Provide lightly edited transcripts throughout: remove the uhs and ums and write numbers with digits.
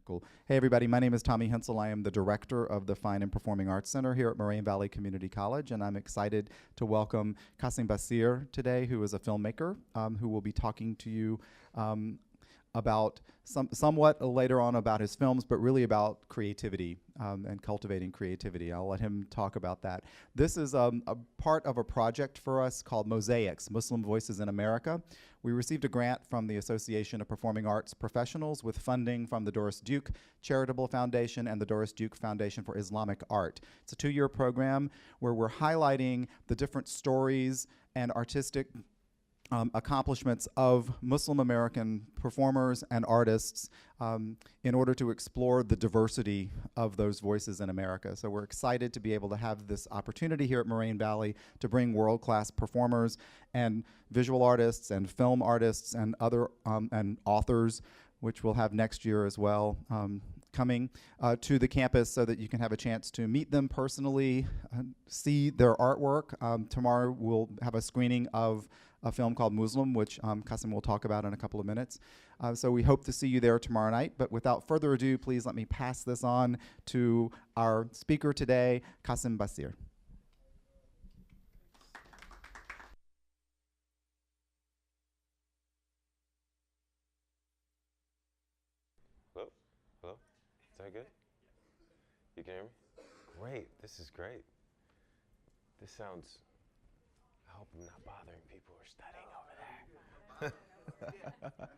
Cool. Hey everybody, my name is Tommy Hensel. I am the director of the Fine and Performing Arts Center here at Moraine Valley Community College, and I'm excited to welcome Qasim Basir today, who is a filmmaker, who will be talking to you about somewhat later on about his films, but really about creativity and cultivating creativity. I'll let him talk about that. This is a part of a project for us called Mosaics, Muslim Voices in America. We received a grant from the Association of Performing Arts Professionals with funding from the Doris Duke Charitable Foundation and the Doris Duke Foundation for Islamic Art. It's a 2-year program where we're highlighting the different stories and artistic accomplishments of Muslim American performers and artists in order to explore the diversity of those voices in America. So we're excited to be able to have this opportunity here at Moraine Valley to bring world-class performers and visual artists and film artists and other and authors, which we'll have next year as well, coming to the campus so that you can have a chance to meet them personally, see their artwork. Tomorrow we'll have a screening of a film called Muslim, which Qasim will talk about in a couple of minutes. So we hope to see you there tomorrow night. But without further ado, please let me pass this on to our speaker today, Qasim Basir. Hello? Hello? Is that good? You can hear me? Great. This is great. This sounds... I hope I'm not bothering people who are studying over there.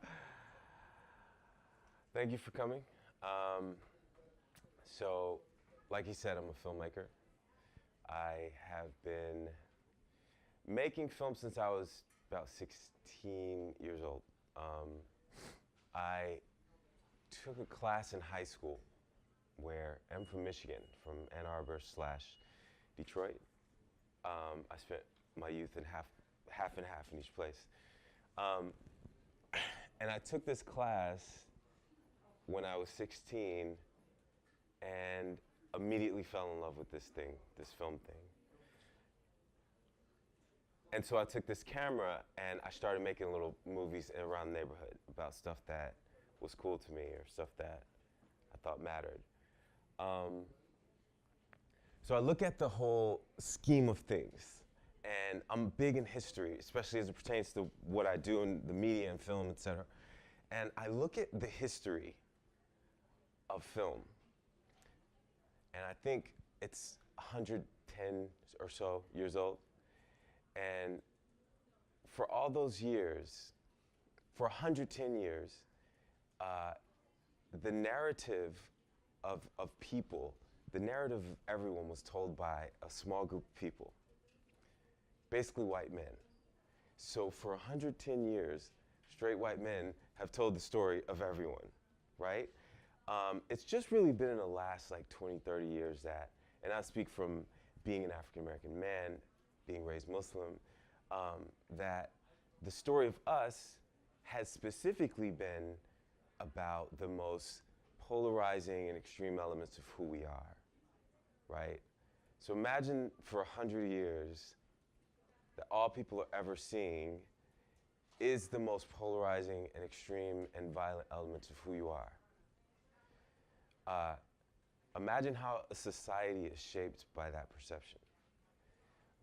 Thank you for coming. So, like he said, I'm a filmmaker. I have been making films since I was about 16 years old. I took a class in high school where I'm from Michigan, from Ann Arbor / Detroit. I spent my youth in half and half in each place. And I took this class when I was 16 and immediately fell in love with this thing, this film thing. And so I took this camera and I started making little movies around the neighborhood about stuff that was cool to me or stuff that I thought mattered. So I look at the whole scheme of things. And I'm big in history, especially as it pertains to what I do in the media and film, et cetera. And I look at the history of film, and I think it's 110 or so years old. And for all those years, for 110 years, the narrative of people, the narrative of everyone was told by a small group of people. Basically white men. So for 110 years, straight white men have told the story of everyone, right? It's just really been in the last like 20, 30 years that, and I speak from being an African-American man, being raised Muslim, that the story of us has specifically been about the most polarizing and extreme elements of who we are, right? So imagine for 100 years, that all people are ever seeing is the most polarizing and extreme and violent elements of who you are. Imagine how a society is shaped by that perception.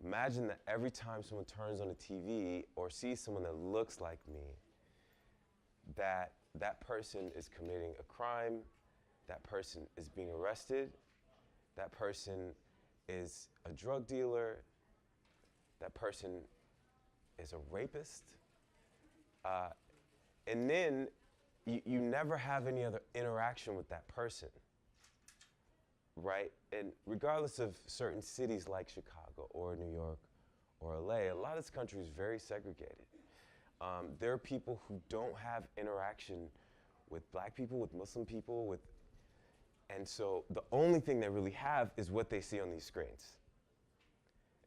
Imagine that every time someone turns on a TV or sees someone that looks like me, that that person is committing a crime, that person is being arrested, that person is a drug dealer, that person is a rapist, and then you never have any other interaction with that person, right? And regardless of certain cities like Chicago or New York or LA, a lot of this country is very segregated. There are people who don't have interaction with black people, with Muslim people, and so the only thing they really have is what they see on these screens.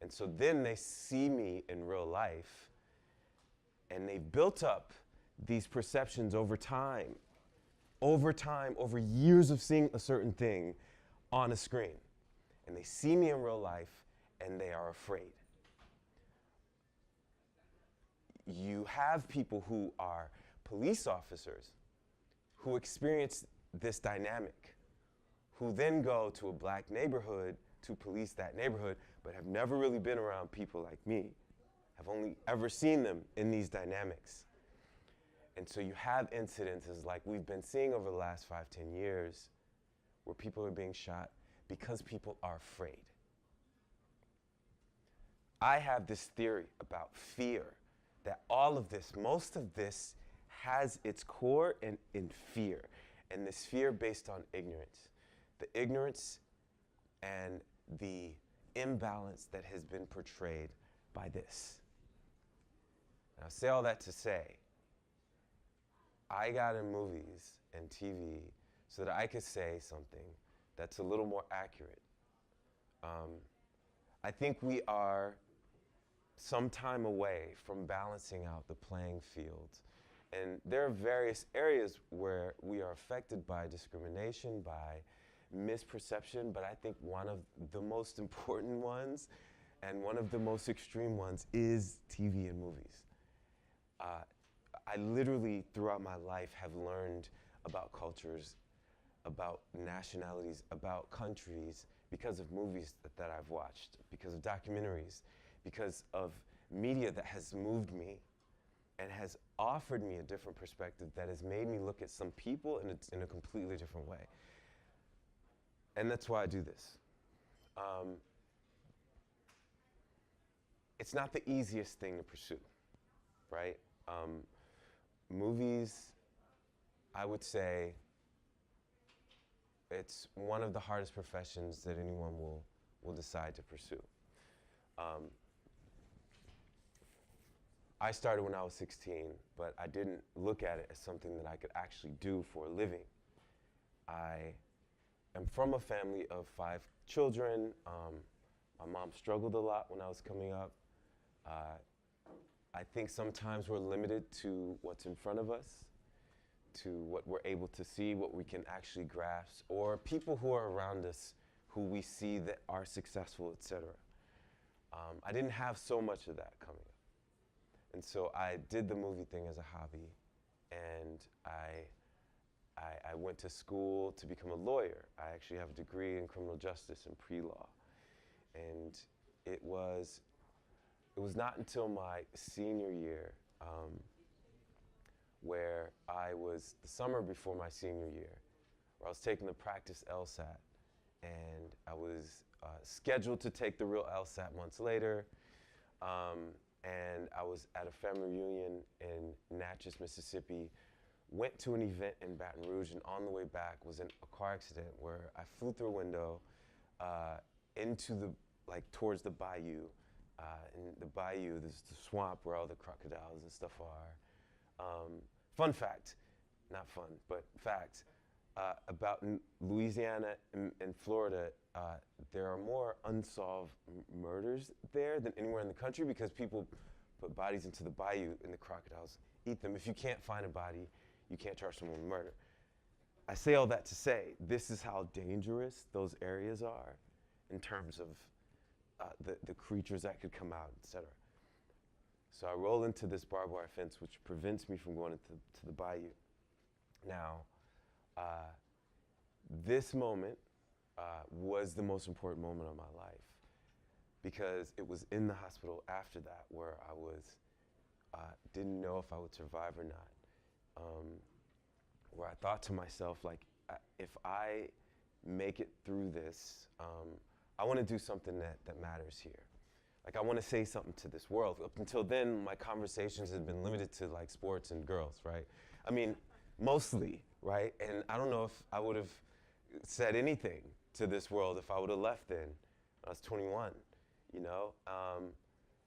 And so then they see me in real life, and they've built up these perceptions over time, over years of seeing a certain thing on a screen. And they see me in real life, and they are afraid. You have people who are police officers who experience this dynamic, who then go to a black neighborhood to police that neighborhood, but have never really been around people like me, have only ever seen them in these dynamics. And so you have incidences like we've been seeing over the last 5, 10 years where people are being shot because people are afraid. I have this theory about fear, that all of this, most of this has its core in fear, and this fear based on ignorance. The ignorance and the imbalance that has been portrayed by this. And I say all that to say, I got in movies and TV so that I could say something that's a little more accurate. I think we are some time away from balancing out the playing field. And there are various areas where we are affected by discrimination, by misperception, but I think one of the most important ones and one of the most extreme ones is TV and movies. I literally, throughout my life, have learned about cultures, about nationalities, about countries because of movies that I've watched, because of documentaries, because of media that has moved me and has offered me a different perspective that has made me look at some people in a completely different way. And that's why I do this. It's not the easiest thing to pursue, right? Movies, I would say, it's one of the hardest professions that anyone will decide to pursue. I started when I was 16, but I didn't look at it as something that I could actually do for a living. I am from a family of 5 children. My mom struggled a lot when I was coming up. I think sometimes we're limited to what's in front of us, to what we're able to see, what we can actually grasp, or people who are around us who we see that are successful, etc. I didn't have so much of that coming up. And so I did the movie thing as a hobby, and I went to school to become a lawyer. I actually have a degree in criminal justice and pre-law. And it was not until my senior year, where I was, the summer before my senior year, where I was taking the practice LSAT, and I was scheduled to take the real LSAT months later. And I was at a family reunion in Natchez, Mississippi, went to an event in Baton Rouge, and on the way back was in a car accident where I flew through a window towards the bayou. In the bayou, there's the swamp where all the crocodiles and stuff are. Fun fact, not fun, but fact, about Louisiana and Florida, there are more unsolved murders there than anywhere in the country because people put bodies into the bayou and the crocodiles eat them. If you can't find a body, you can't charge someone with murder. I say all that to say, this is how dangerous those areas are in terms of the creatures that could come out, etc. So I roll into this barbed wire fence, which prevents me from going to the bayou. Now, this moment was the most important moment of my life because it was in the hospital after that where I was, didn't know if I would survive or not. Where I thought to myself, like, if I make it through this, I want to do something that matters here. Like, I want to say something to this world. Up until then, my conversations had been limited to like sports and girls, right? I mean, mostly, right? And I don't know if I would have said anything to this world if I would have left then. I was 21, you know?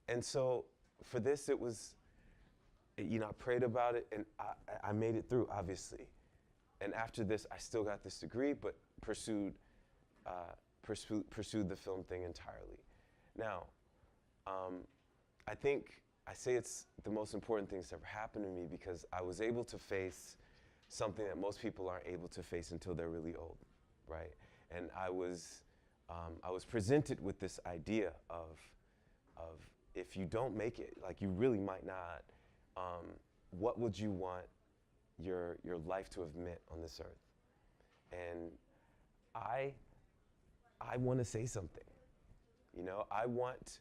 And so for this, it was, you know, I prayed about it and I made it through, obviously. And after this, I still got this degree, but pursued the film thing entirely. Now, I think I say it's the most important thing that's ever happened to me because I was able to face something that most people aren't able to face until they're really old, right? And I was presented with this idea of if you don't make it, like you really might not, what would you want your life to have meant on this earth? And I want to say something. You know, I want,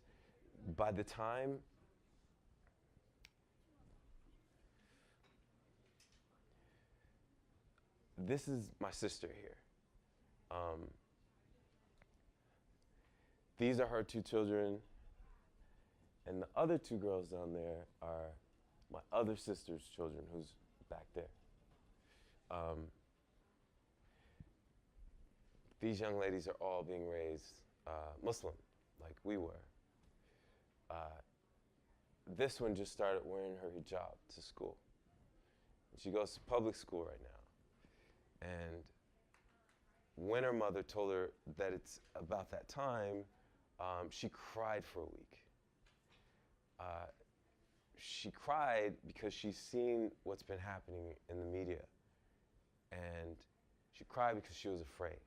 by the time this is my sister here. These are her two children, and the other two girls down there are my other sister's children, who's back there. These young ladies are all being raised Muslim, like we were. This one just started wearing her hijab to school. She goes to public school right now. And when her mother told her that it's about that time, she cried for a week. She cried because she's seen what's been happening in the media. And she cried because she was afraid.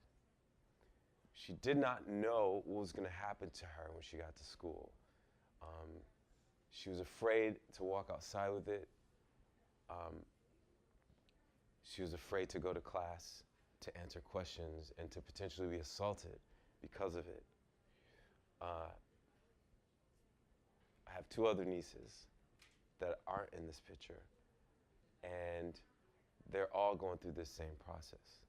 She did not know what was going to happen to her when she got to school. She was afraid to walk outside with it. She was afraid to go to class, to answer questions, and to potentially be assaulted because of it. I have two other nieces that aren't in this picture, and they're all going through this same process.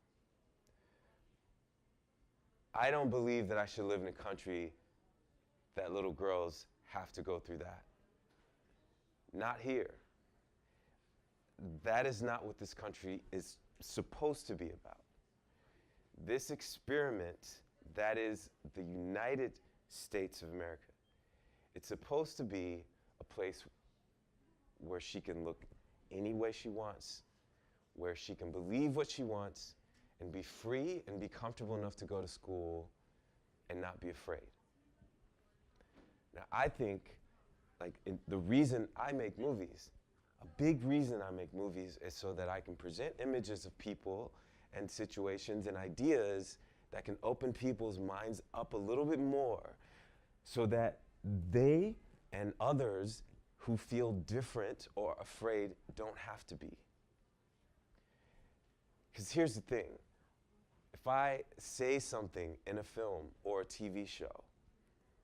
I don't believe that I should live in a country that little girls have to go through that. Not here. That is not what this country is supposed to be about. This experiment that is the United States of America, it's supposed to be a place where she can look any way she wants, where she can believe what she wants, and be free and be comfortable enough to go to school and not be afraid. Now, I think, the reason I make movies, a big reason I make movies is so that I can present images of people and situations and ideas that can open people's minds up a little bit more so that they and others who feel different or afraid don't have to be. Because here's the thing. If I say something in a film or a TV show,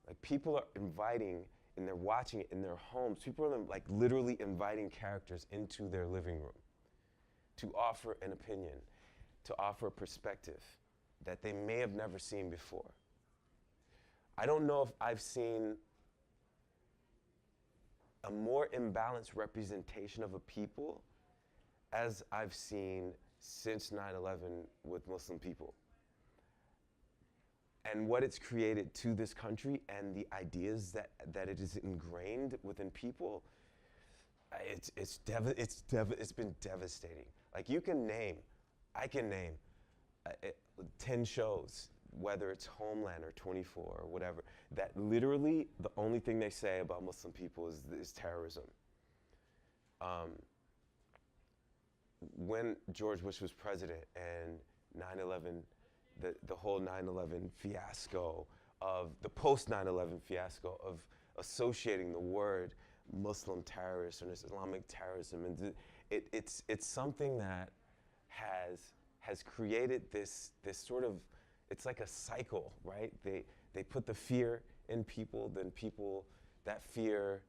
like people are inviting and they're watching it in their homes, people are like literally inviting characters into their living room to offer an opinion, to offer a perspective that they may have never seen before. I don't know if I've seen a more imbalanced representation of a people as I've seen since 9/11 with Muslim people. And what it's created to this country and the ideas that it is ingrained within people, it's been devastating. Like I can name 10 shows, whether it's Homeland or 24 or whatever, that literally the only thing they say about Muslim people is terrorism. When George Bush was president and 9/11, the whole 9/11 fiasco of the post 9/11 fiasco of associating the word Muslim terrorist and Islamic terrorism, and it's something that has created this sort of, it's like a cycle, right? They put the fear in people, then that fear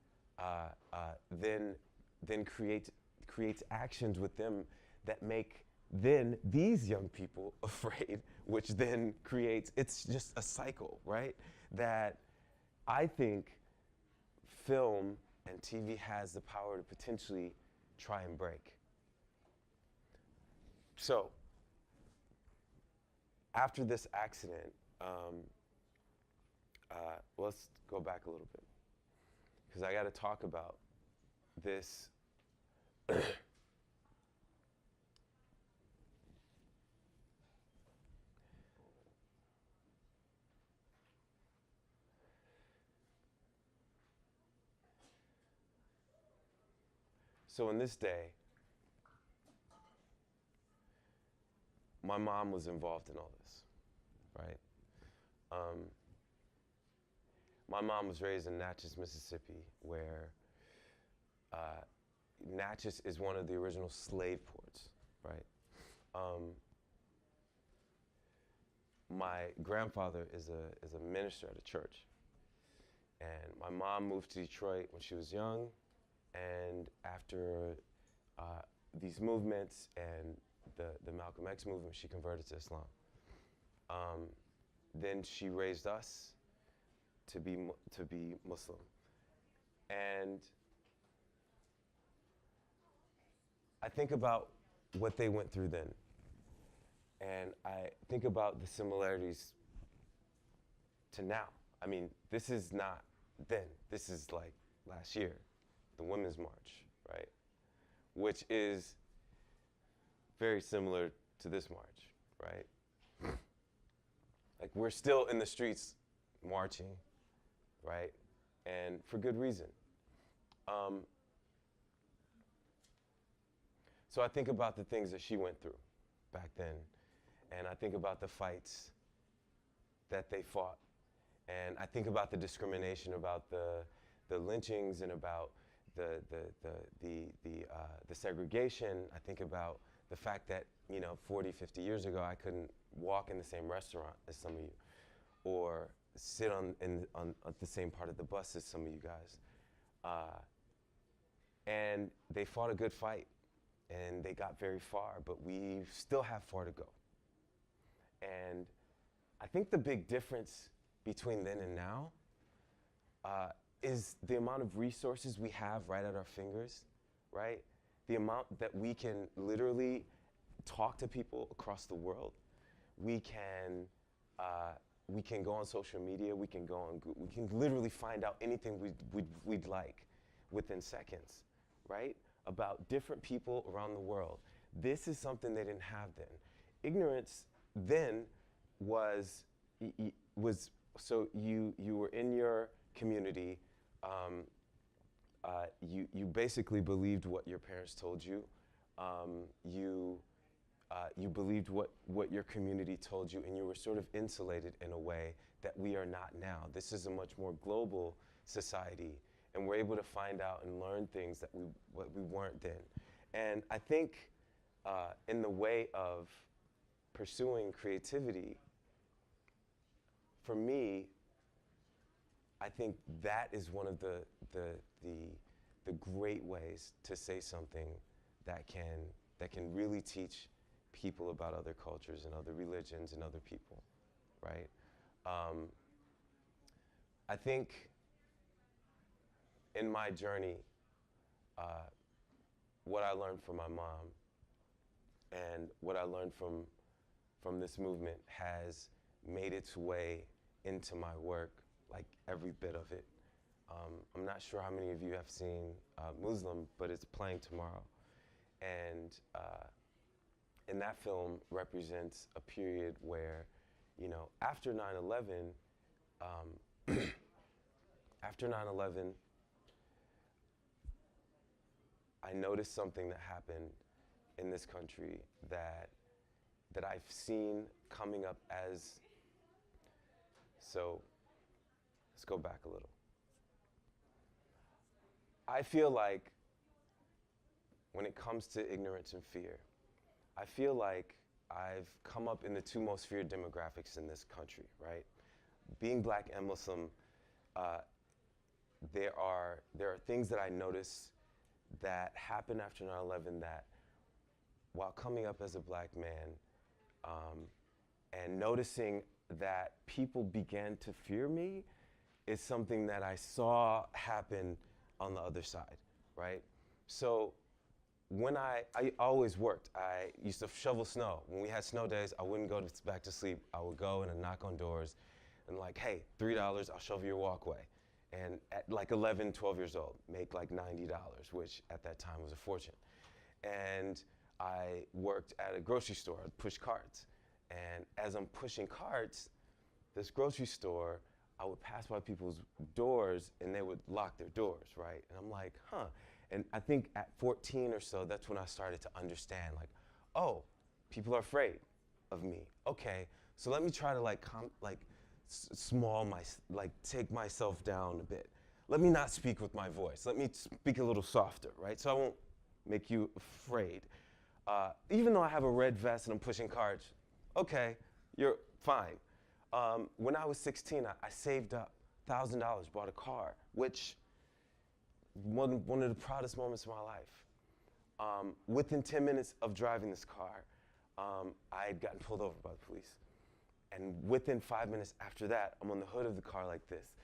then creates actions with them that make then these young people afraid, which then creates, it's just a cycle, right? That I think film and TV has the power to potentially try and break. So, after this accident, let's go back a little bit, because I got to talk about this. So in this day, my mom was involved in all this, right? My mom was raised in Natchez, Mississippi, where Natchez is one of the original slave ports, right? my grandfather is a minister at a church. And my mom moved to Detroit when she was young. And after these movements and the Malcolm X movement, she converted to Islam. Then she raised us to be Muslim. And I think about what they went through then. And I think about the similarities to now. I mean, this is not then. This is like last year, the Women's March, right? Which is very similar to this march, right? Like, we're still in the streets marching, right? And for good reason. So I think about the things that she went through back then, and I think about the fights that they fought, and I think about the discrimination, about the lynchings, and about the segregation. I think about the fact that, 40, 50 years ago, I couldn't walk in the same restaurant as some of you, or sit on the same part of the bus as some of you guys. And they fought a good fight, and they got very far, but we still have far to go. And I think the big difference between then and now is the amount of resources we have right at our fingers, right? The amount that we can literally talk to people across the world. We can go on social media. We can go on Google. We can literally find out anything we'd like within seconds, right? About different people around the world. This is something they didn't have then. Ignorance then was so you were in your community. You basically believed what your parents told you. You believed what your community told you, and you were sort of insulated in a way that we are not now. This is a much more global society, and we're able to find out and learn things that we weren't then. And I think in the way of pursuing creativity, for me, I think that is one of the great ways to say something that can really teach people about other cultures and other religions and other people, right? I think in my journey, what I learned from my mom and what I learned from this movement has made its way into my work, like every bit of it. I'm not sure how many of you have seen Muslim, but it's playing tomorrow. And that film represents a period where, after 9/11, after 9/11, I noticed something that happened in this country that I've seen coming up as, so let's go back a little. I feel like when it comes to ignorance and fear, I feel like I've come up in the two most feared demographics in this country, right? Being Black and Muslim, there are things that I notice that happened after 9/11 that, while coming up as a Black man, and noticing that people began to fear me, is something that I saw happen on the other side, right? So when I always worked. I used to shovel snow. When we had snow days, I wouldn't go back to sleep. I would go and knock on doors and like, hey, $3, I'll shovel your walkway. And at like 11, 12 years old, make like $90, which at that time was a fortune. And I worked at a grocery store. I'd push carts. And as I'm pushing carts, this grocery store, I would pass by people's doors and they would lock their doors, right? And I'm like, huh. And I think at 14 or so, that's when I started to understand, like, oh, people are afraid of me. Okay, so let me try to take myself down a bit. Let me not speak with my voice. Let me speak a little softer, right? So I won't make you afraid. Even though I have a red vest and I'm pushing carts, okay, fine. When I was 16, I saved up $1,000, bought a car, which one of the proudest moments of my life. Within 10 minutes of driving this car, I had gotten pulled over by the police. And within 5 minutes after that, I'm on the hood of the car like this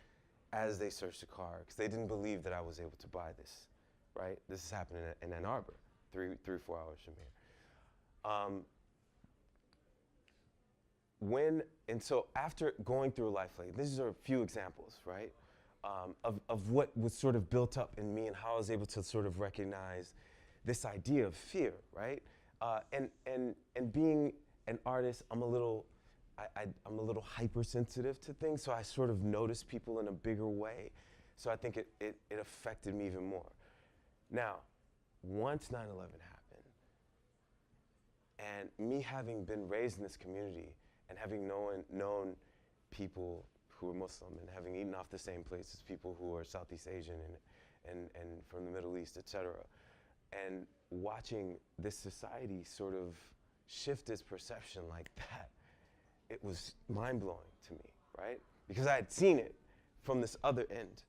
as they searched the car, because they didn't believe that I was able to buy this, right? This is happening in Ann Arbor, 3 or 4 hours from here. And so after going through a life like these are a few examples, right, of what was sort of built up in me and how I was able to sort of recognize this idea of fear, right? And being an artist, I'm a little hypersensitive to things, so I sort of notice people in a bigger way. So I think it affected me even more. Now, once 9/11 happened, and me having been raised in this community and having known people who are Muslim and having eaten off the same place as people who are Southeast Asian and from the Middle East, et cetera, and watching this society sort of shift its perception like that, it was mind-blowing to me, right? Because I had seen it from this other end,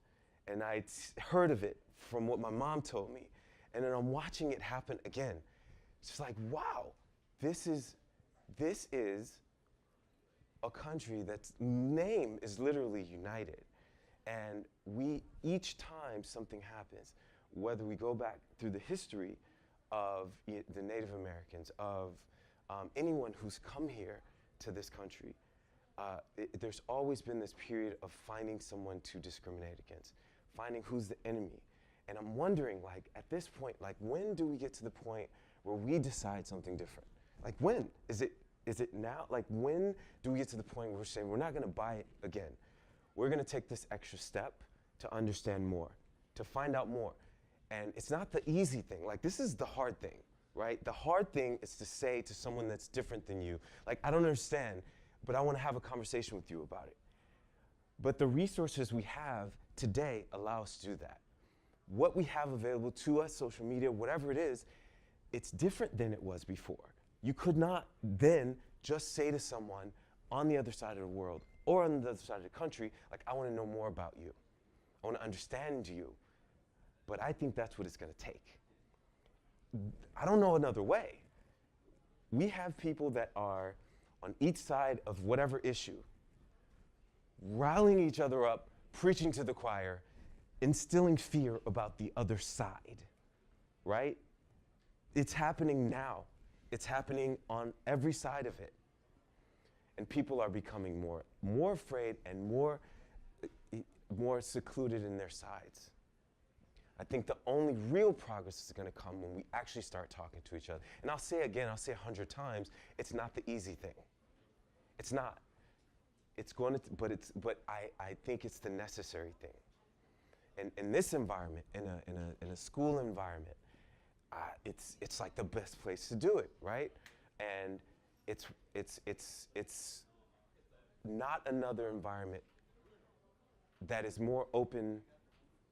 and I'd heard of it from what my mom told me, and then I'm watching it happen again. It's just like, wow, this is a country that's name is literally united. And each time something happens, whether we go back through the history of the Native Americans, of anyone who's come here to this country, there's always been this period of finding someone to discriminate against, finding who's the enemy. And I'm wondering, like, at this point, like, when do we get to the point where we decide something different? Like, when? Is it now? Like, when do we get to the point where we're saying we're not gonna buy it again? We're gonna take this extra step to understand more, to find out more. And it's not the easy thing. Like, this is the hard thing, right? The hard thing is to say to someone that's different than you, like, I don't understand, but I wanna have a conversation with you about it. But the resources we have today allow us to do that. What we have available to us, social media, whatever it is, it's different than it was before. You could not then just say to someone on the other side of the world or on the other side of the country, like, I wanna know more about you. I wanna understand you. But I think that's what it's gonna take. I don't know another way. We have people that are on each side of whatever issue, rallying each other up, preaching to the choir, instilling fear about the other side, right? It's happening now. It's happening on every side of it. And people are becoming more afraid and more secluded in their sides. I think the only real progress is gonna come when we actually start talking to each other. And I'll say again, I'll say 100 times, it's not the easy thing. It's not. It's going to, but I think it's the necessary thing. And in this environment, in a school environment, it's like the best place to do it, right? And it's not another environment that is more open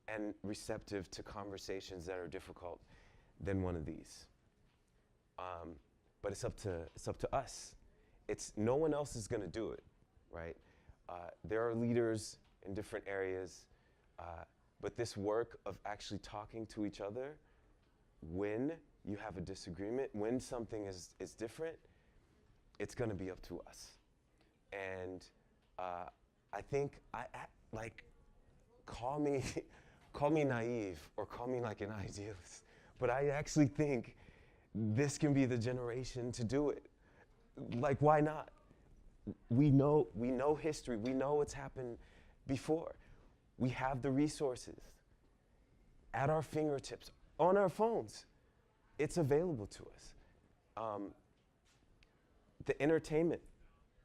and receptive to conversations that are difficult than one of these. But it's up to us. No one else is going to do it, right? There are leaders in different areas, but this work of actually talking to each other when you have a disagreement, when something is different, it's going to be up to us. And I think call me naive or call me like an idealist, but I actually think this can be the generation to do it. Like, why not? We know history. We know what's happened before. We have the resources at our fingertips, on our phones. It's available to us. The entertainment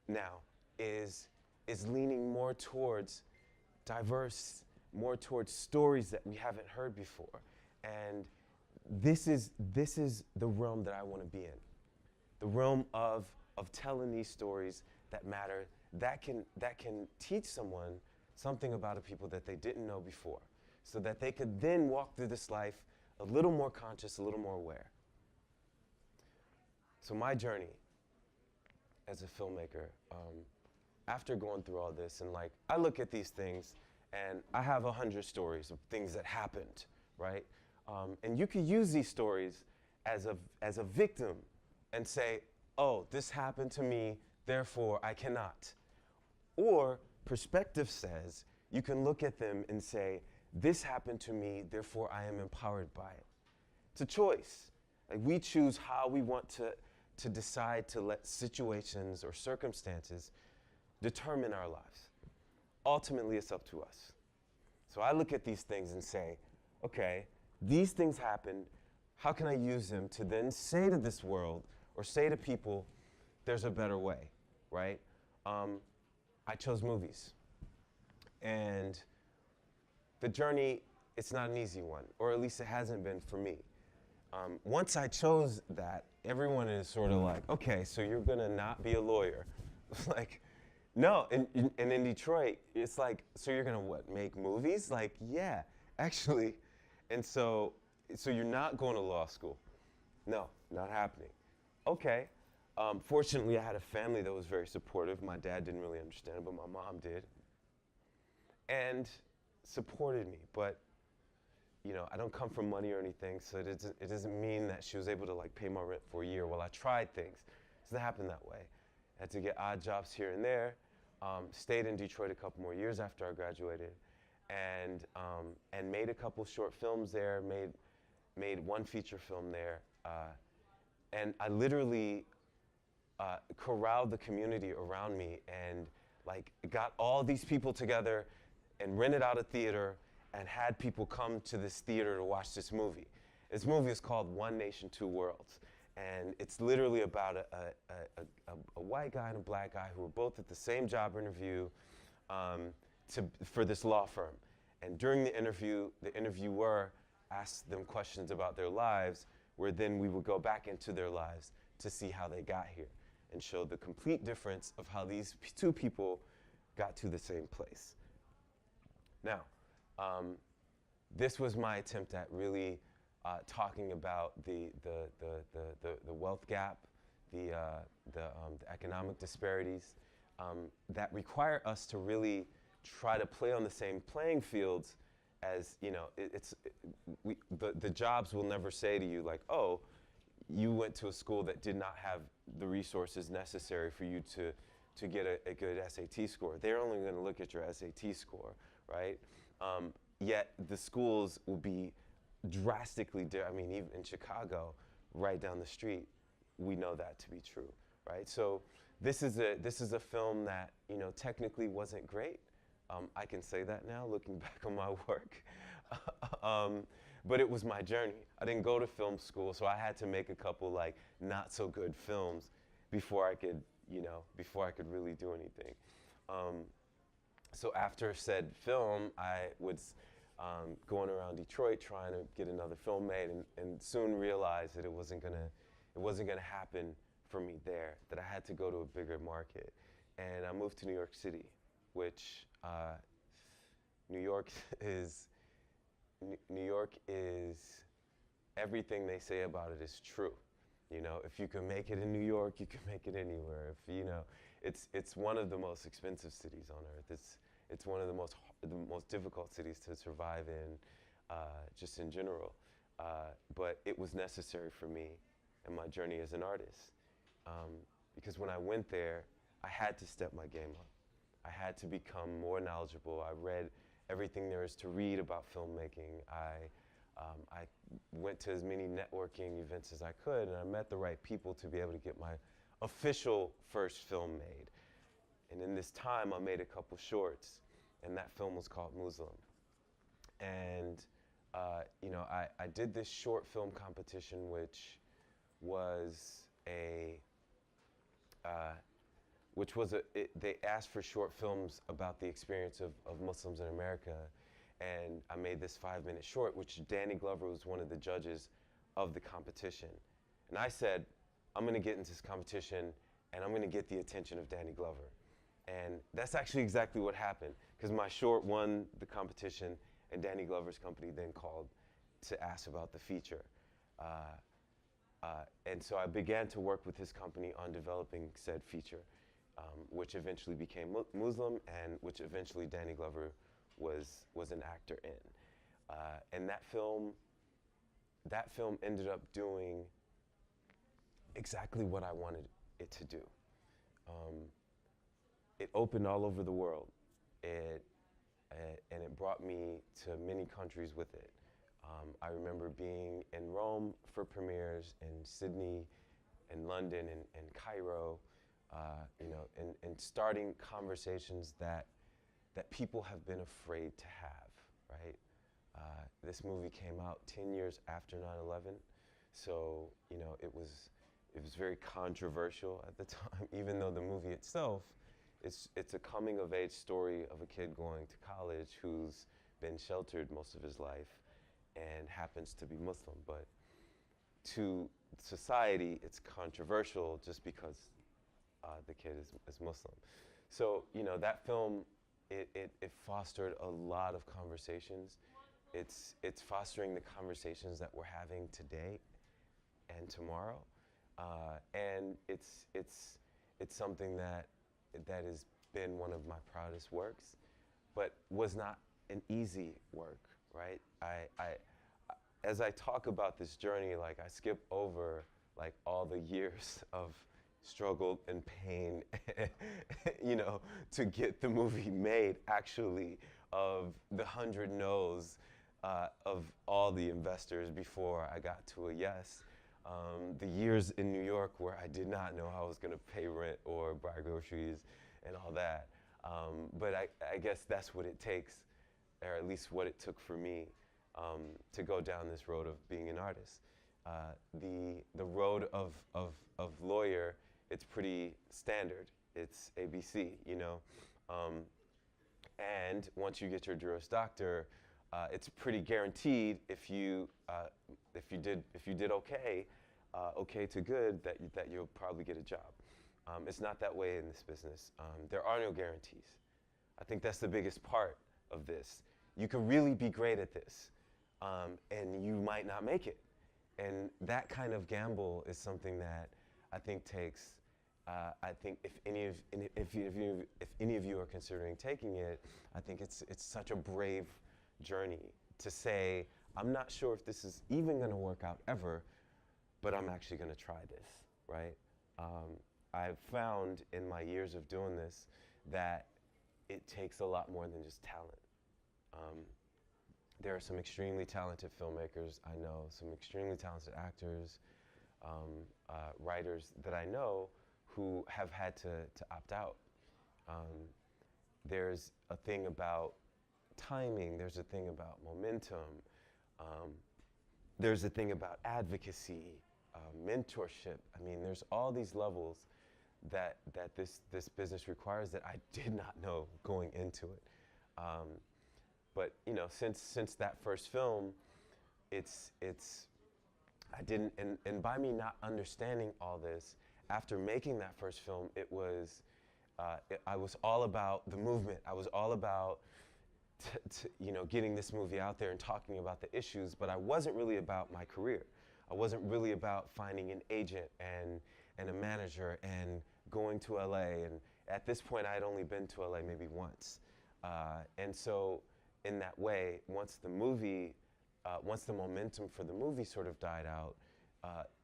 now is leaning more towards diverse, more towards stories that we haven't heard before. And this is the realm that I want to be in. The realm of telling these stories that matter, that can teach someone something about a people that they didn't know before, so that they could then walk through this life a little more conscious, a little more aware. So my journey as a filmmaker, after going through all this, and like, I look at these things, and I have 100 stories of things that happened, right? And you could use these stories as a victim and say, oh, this happened to me, therefore I cannot. Or perspective says, you can look at them and say, this happened to me, therefore I am empowered by it. It's a choice. Like, we choose how we want to decide to let situations or circumstances determine our lives. Ultimately, it's up to us. So I look at these things and say, okay, these things happened. How can I use them to then say to this world or say to people, there's a better way, right? I chose movies. And the journey, it's not an easy one, or at least it hasn't been for me. Once I chose that, everyone is sort of like, okay, so you're gonna not be a lawyer. Like, no, and in Detroit, it's like, so you're gonna what, make movies? Like, yeah, actually. And so you're not going to law school? No, not happening. Okay. Fortunately, I had a family that was very supportive. My dad didn't really understand it, but my mom did. And supported me, but you know, I don't come from money or anything, so it doesn't mean that she was able to like pay my rent for a year while I tried things. It doesn't happen that way. I had to get odd jobs here and there. Stayed in Detroit a couple more years after I graduated, and made a couple short films there. Made one feature film there, and I literally corralled the community around me and like got all these people together and rented out a theater and had people come to this theater to watch this movie. This movie is called One Nation, Two Worlds. And it's literally about a white guy and a black guy who were both at the same job interview for this law firm. And during the interview, the interviewer asked them questions about their lives, where then we would go back into their lives to see how they got here and show the complete difference of how these two people got to the same place. Now, this was my attempt at really talking about the wealth gap, the economic disparities that require us to really try to play on the same playing fields as, you know, the jobs will never say to you like, oh, you went to a school that did not have the resources necessary for you to get a good SAT score. They're only going to look at your SAT score, right? Yet the schools will be drastically different. I mean, even in Chicago, right down the street, we know that to be true, right? So this is a film that, you know, technically wasn't great. I can say that now, looking back on my work. But it was my journey. I didn't go to film school, so I had to make a couple like not so good films before I could, you know, before I could really do anything. So after said film, I was going around Detroit trying to get another film made, and soon realized that it wasn't gonna happen for me there. That I had to go to a bigger market, and I moved to New York City, which New York is everything they say about it is true. You know, if you can make it in New York, you can make it anywhere. If you know, it's one of the most expensive cities on earth. It's one of the most difficult cities to survive in, just in general. But it was necessary for me and my journey as an artist, because when I went there, I had to step my game up. I had to become more knowledgeable. I read everything there is to read about filmmaking. I went to as many networking events as I could, and I met the right people to be able to get my official first film made. And in this time, I made a couple shorts, and that film was called Muslim. And you know, I did this short film competition, which was they asked for short films about the experience of Muslims in America. And I made this 5-minute short, which Danny Glover was one of the judges of the competition. And I said, I'm gonna get into this competition and I'm gonna get the attention of Danny Glover. And that's actually exactly what happened, because my short won the competition and Danny Glover's company then called to ask about the feature. And so I began to work with his company on developing said feature. which eventually became Muslim, and which eventually Danny Glover was an actor in. And that film ended up doing exactly what I wanted it to do. It opened all over the world. And it brought me to many countries with it. I remember being in Rome for premieres, in Sydney, in London, and Cairo, and starting conversations that people have been afraid to have, right? This movie came out 10 years after 9/11, so it was very controversial at the time, even though the movie itself, it's a coming-of-age story of a kid going to college who's been sheltered most of his life and happens to be Muslim. But to society, it's controversial just because the kid is Muslim. So that film, it fostered a lot of conversations. It's fostering the conversations that we're having today and tomorrow, and it's something that has been one of my proudest works, but was not an easy work, right? As I talk about this journey, like I skip over like all the years of struggle and pain, to get the movie made, actually, of the 100 no's of all the investors before I got to a yes. The years in New York where I did not know how I was going to pay rent or buy groceries and all that. But I guess that's what it takes, or at least what it took for me to go down this road of being an artist. The road of lawyer, it's pretty standard. It's ABC, and once you get your Juris Doctor, it's pretty guaranteed if you did okay to good, that you'll probably get a job. It's not that way in this business. There are no guarantees. I think that's the biggest part of this. You could really be great at this, and you might not make it. And that kind of gamble is something that I think takes. I think if any of you are considering taking it, I think it's such a brave journey to say, I'm not sure if this is even going to work out ever, but I'm actually going to try this, right? I've found in my years of doing this that it takes a lot more than just talent. There are some extremely talented filmmakers I know, some extremely talented actors, writers that I know who have had to opt out. There's a thing about timing, there's a thing about momentum, there's a thing about advocacy, mentorship. I mean, there's all these levels that this business requires that I did not know going into it. But since that first film, I didn't, and by me not understanding all this, after making that first film, I was all about the movement. I was all about getting this movie out there and talking about the issues, but I wasn't really about my career. I wasn't really about finding an agent and a manager and going to LA. And at this point, I had only been to LA maybe once. And so in that way, once the momentum for the movie sort of died out,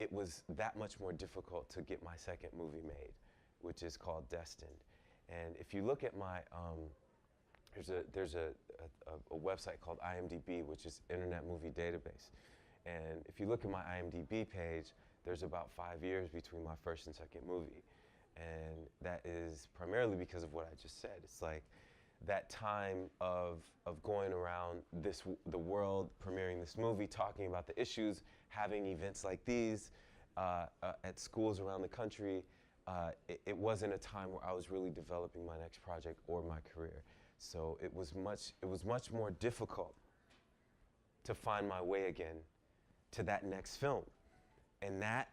it was that much more difficult to get my second movie made, which is called Destined. And if you look at my, there's a website called IMDb, which is Internet Movie Database. And if you look at my IMDb page, there's about 5 years between my first and second movie. And that is primarily because of what I just said. It's like that time of going around the world, premiering this movie, talking about the issues, having events like these at schools around the country. It wasn't a time where I was really developing my next project or my career. So it was much more difficult to find my way again to that next film. And that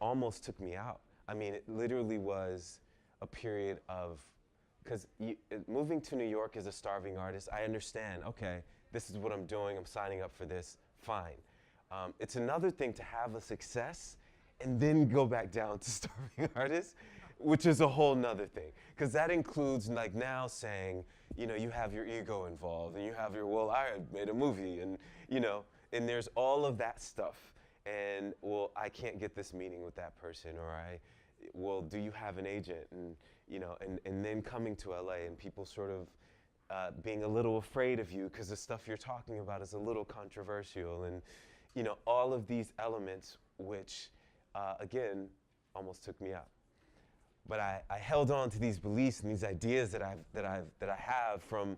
almost took me out. I mean, it literally was a period of, because moving to New York as a starving artist, I understand, okay, this is what I'm doing, I'm signing up for this, fine. It's another thing to have a success and then go back down to starving artist. which is a whole nother thing. Because that includes like now saying, you know, you have your ego involved and you have your, well, I made a movie and, you know, and there's all of that stuff. And, well, I can't get this meeting with that person, or well, do you have an agent? And, you know, and then coming to LA and people sort of being a little afraid of you because the stuff you're talking about is a little controversial. And, you know, all of these elements which, again, almost took me out. But I held on to these beliefs and these ideas that I have from,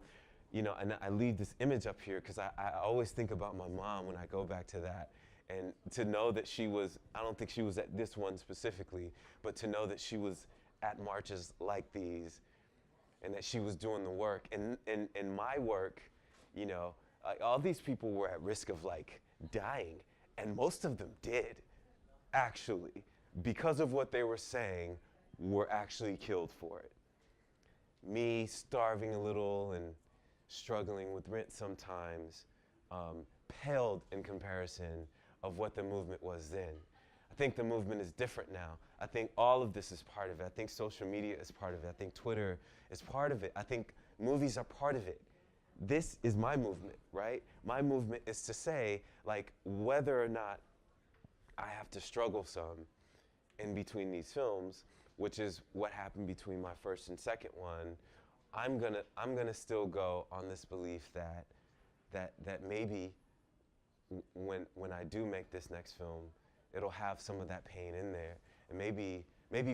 you know, and I leave this image up here because I always think about my mom when I go back to that. And to know that she was, I don't think she was at this one specifically, but to know that she was at marches like these and that she was doing the work. And my work, you know, all these people were at risk of like dying, and most of them did, actually, because of what they were saying, were actually killed for it. Me starving a little and struggling with rent sometimes paled in comparison of what the movement was then. I think the movement is different now. I think all of this is part of it. I think social media is part of it. I think Twitter is part of it. I think movies are part of it. This is my movement, right? My movement is to say, like, whether or not I have to struggle some in between these films, which is what happened between my first and second one, I'm gonna still go on this belief that maybe when I do make this next film, it'll have some of that pain in there, and maybe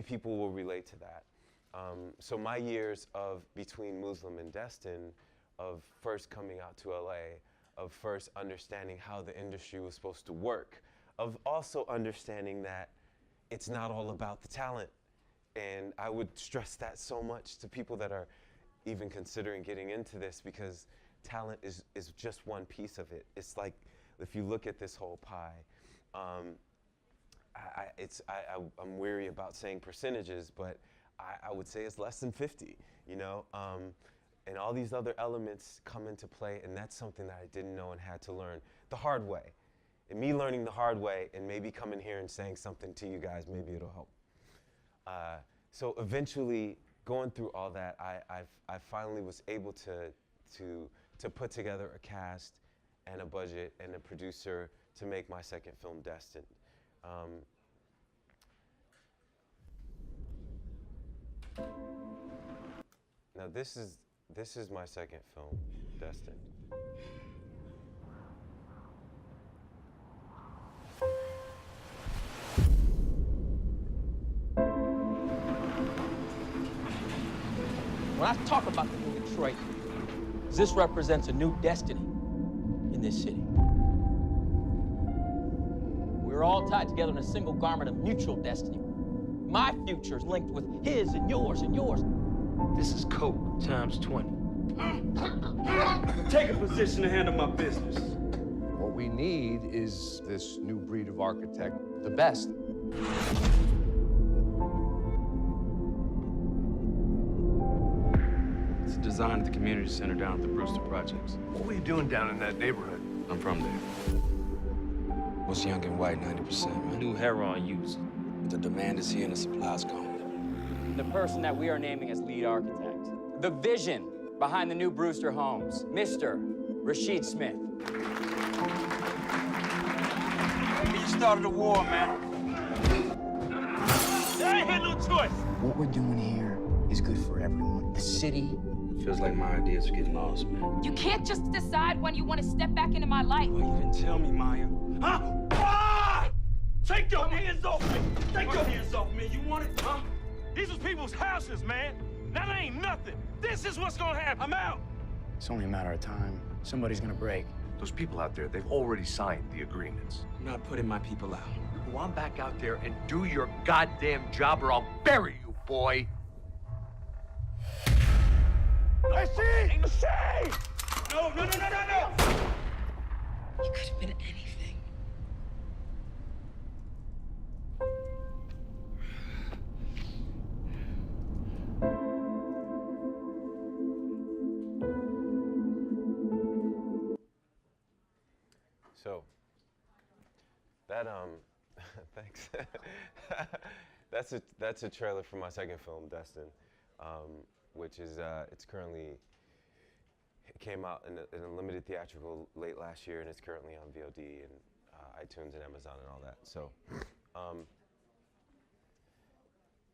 people will relate to that. So my years of between Muslim and Destined, of first coming out to LA, of first understanding how the industry was supposed to work, of also understanding that it's not all about the talent. And I would stress that so much to people that are even considering getting into this, because talent is just one piece of it. It's like, if you look at this whole pie, I'm weary about saying percentages, but I would say it's less than 50, you know? And all these other elements come into play, and that's something that I didn't know and had to learn the hard way. And me learning the hard way and maybe coming here and saying something to you guys, maybe it'll help. So eventually, going through all that, I finally was able to put together a cast and a budget and a producer to make my second film, Destined. Now this is my second film, Destined. When I talk about the new Detroit, this represents a new destiny in this city. We're all tied together in a single garment of mutual destiny. My future is linked with his and yours and yours. This is code times 20. Take a position to handle my business. What we need is this new breed of architect, the best. It's designed at the community center down at the Brewster Projects. What were you doing down in that neighborhood? I'm from there. What's young and white, 90%, man? New heroin use. The demand is here and the supply's coming. The person that we are naming as lead architect. The vision behind the new Brewster homes, Mr. Rashid Smith. You started a war, man. I ain't had no choice. What we're doing here is good for everyone. The city. Feels like my ideas are getting lost, man. You can't just decide when you want to step back into my life. Well, you didn't tell me, Maya. Huh? Ah! Take your hands off me! Take your hands off me. You want it, huh? These was people's houses, man. That ain't nothing. This is what's gonna happen. I'm out. It's only a matter of time. Somebody's gonna break. Those people out there, they've already signed the agreements. I'm not putting my people out. Go on back out there and do your goddamn job, or I'll bury you, boy. I see! No! You could have been anything. So that thanks. That's a trailer for my second film, Destin, which is it came out in a limited theatrical late last year, and it's currently on VOD and iTunes and Amazon and all that. So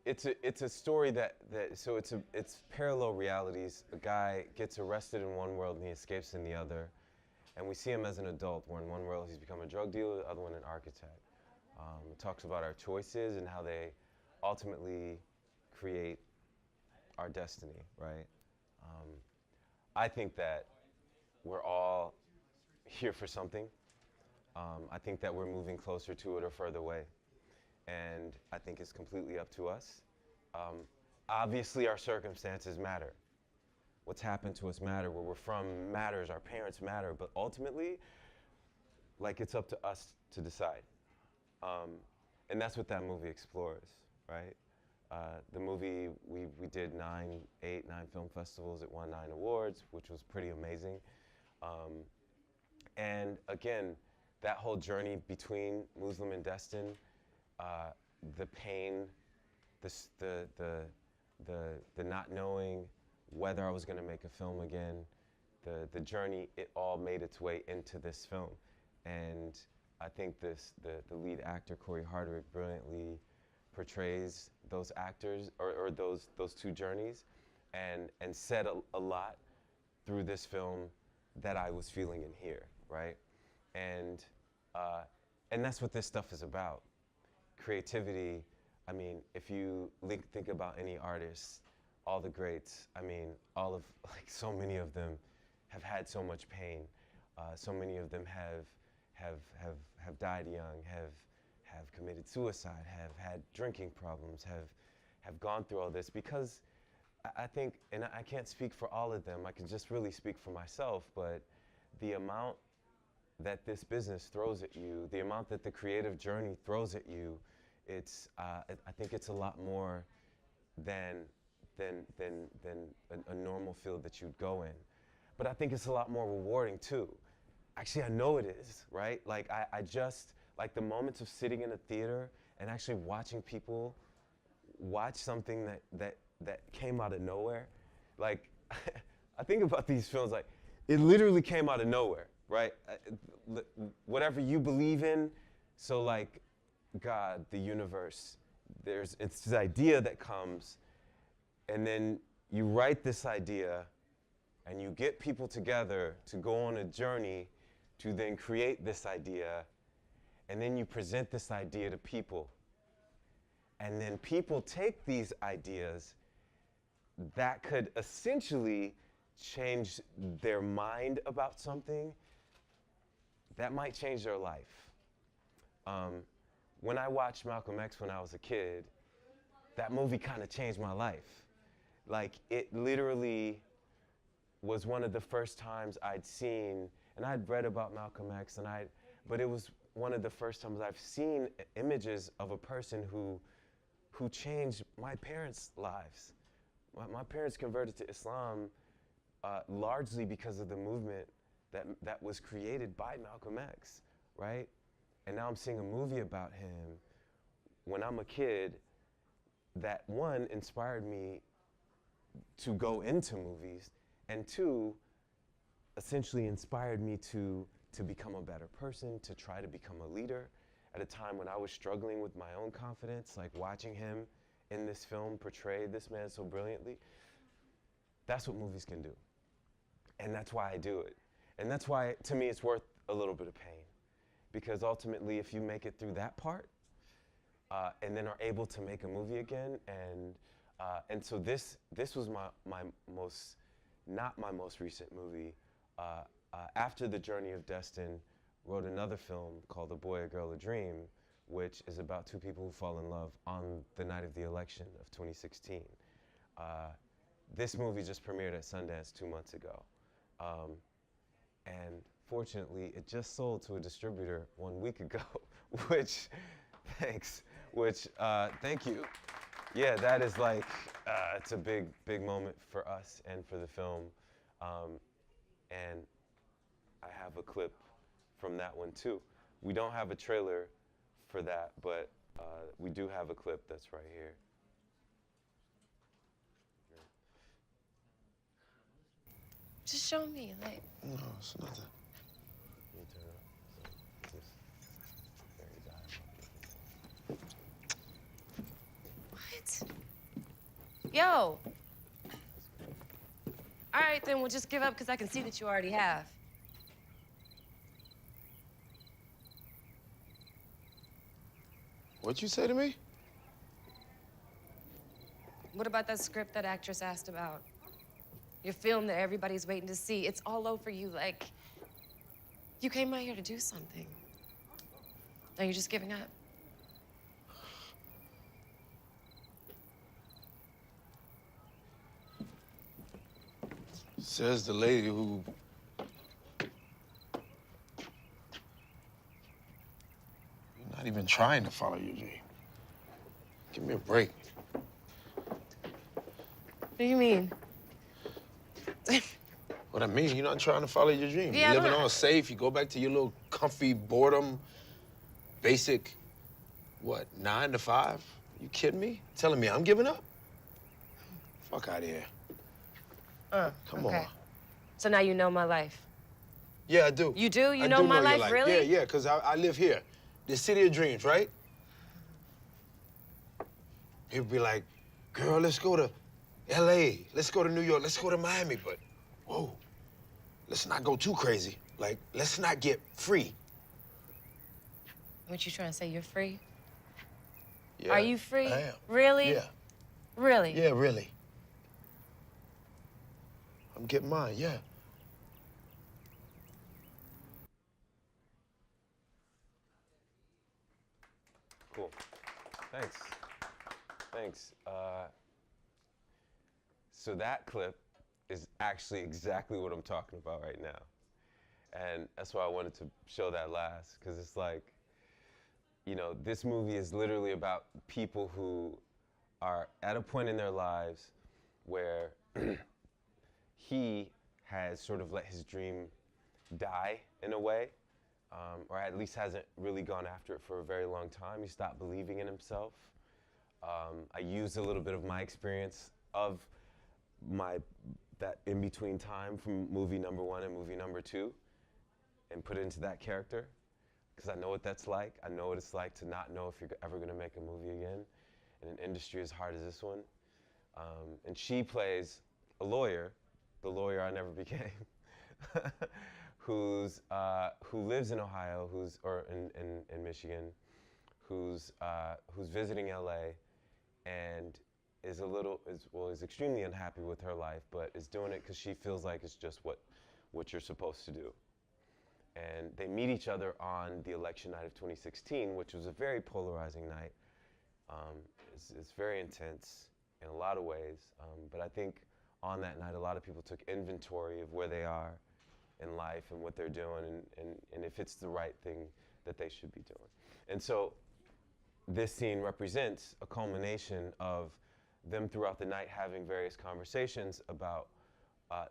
it's a story it's parallel realities. A guy gets arrested in one world and he escapes in the other, and we see him as an adult, where in one world he's become a drug dealer, the other one an architect. It talks about our choices and how they ultimately create our destiny, right? I think that we're all here for something. I think that we're moving closer to it or further away. And I think it's completely up to us. Obviously, our circumstances matter. What's happened to us matter. Where we're from matters. Our parents matter. But ultimately, like, it's up to us to decide. And that's what that movie explores, right? The movie, we did 9 film festivals. It won 9 awards, which was pretty amazing. And again, that whole journey between Muslim and Destin, the pain, the not knowing whether I was going to make a film again, the journey, it all made its way into this film. And I think the lead actor, Corey Hardwick, brilliantly portrays those actors or those two journeys, and said a lot through this film that I was feeling in here, right? And that's what this stuff is about. Creativity. I mean, if you think about any artists, all the greats, I mean, so many of them have had so much pain. So many of them have died young, have committed suicide, have had drinking problems, have gone through all this, because I think, and I can't speak for all of them, I can just really speak for myself, but the amount that this business throws at you, the amount that the creative journey throws at you, I think it's a lot more than a normal field that you'd go in. But I think it's a lot more rewarding too. Actually, I know it is, right? Like, I just, like the moments of sitting in a theater and actually watching people watch something that came out of nowhere. Like, I think about these films, like, it literally came out of nowhere, right? Whatever you believe in, so like God, the universe, it's this idea that comes, and then you write this idea, and you get people together to go on a journey to then create this idea, and then you present this idea to people. And then people take these ideas that could essentially change their mind about something, that might change their life. When I watched Malcolm X when I was a kid, that movie kind of changed my life. Like, it literally was one of the first times I'd seen, and I'd read about Malcolm X, but it was one of the first times I've seen images of a person who changed my parents' lives. My parents converted to Islam largely because of the movement that was created by Malcolm X, right? And now I'm seeing a movie about him when I'm a kid that, one, inspired me to go into movies, and two, essentially inspired me to become a better person, to try to become a leader at a time when I was struggling with my own confidence, like watching him in this film portray this man so brilliantly. That's what movies can do. And that's why I do it. And that's why, to me, it's worth a little bit of pain. Because ultimately, if you make it through that part, and then are able to make a movie again, and so this was not my most recent movie. After the journey of Destin, wrote another film called A Boy, a Girl, a Dream, which is about two people who fall in love on the night of the election of 2016. This movie just premiered at Sundance 2 months ago. And fortunately, it just sold to a distributor 1 week ago, which, thanks, thank you. Yeah, that is like, it's a big, big moment for us and for the film. And I have a clip from that one too. We don't have a trailer for that, but We do have a clip that's right here. Just show me, like. No, it's nothing. Can you turn it up? So just very dialogue. What? Yo. All right, then we'll just give up because I can see that you already have. What'd you say to me? What about that script that actress asked about? Your film that everybody's waiting to see. It's all over you, like, you came out here to do something. Now you're just giving up. Says the lady who... You're not even trying to follow your dream. Give me a break. What do you mean? What I mean, you're not trying to follow your dream. Yeah, You're living but all safe. You go back to your little comfy boredom, basic, what, 9 to 5? You kidding me? Telling me I'm giving up? Fuck out of here. Come okay. on. So now you know my life. Yeah, I do. You do? You I know do my your life, really? Yeah, because I live here. The city of dreams, right? He'd be like, girl, let's go to L.A. Let's go to New York. Let's go to Miami. But, whoa, let's not go too crazy. Like, let's not get free. What you trying to say, you're free? Yeah, Are you free? I am. Really? Yeah. Really? Yeah, really. I'm getting mine, yeah. Cool. Thanks. Thanks. So that clip is actually exactly what I'm talking about right now. And that's why I wanted to show that last, because it's like, you know, this movie is literally about people who are at a point in their lives where he has sort of let his dream die in a way, or at least hasn't really gone after it for a very long time. He stopped believing in himself. I used a little bit of my experience of that in-between time from movie number 1 and movie number 2 and put it into that character, because I know what that's like. I know what it's like to not know if you're ever gonna make a movie again in an industry as hard as this one. And she plays a lawyer, the lawyer I never became, who lives in Ohio, or in Michigan, who's visiting LA, and is extremely unhappy with her life, but is doing it because she feels like it's just what you're supposed to do. And they meet each other on the election night of 2016, which was a very polarizing night. It's very intense in a lot of ways, but I think on that night, a lot of people took inventory of where they are in life and what they're doing, and if it's the right thing that they should be doing. And so this scene represents a culmination of them throughout the night having various conversations about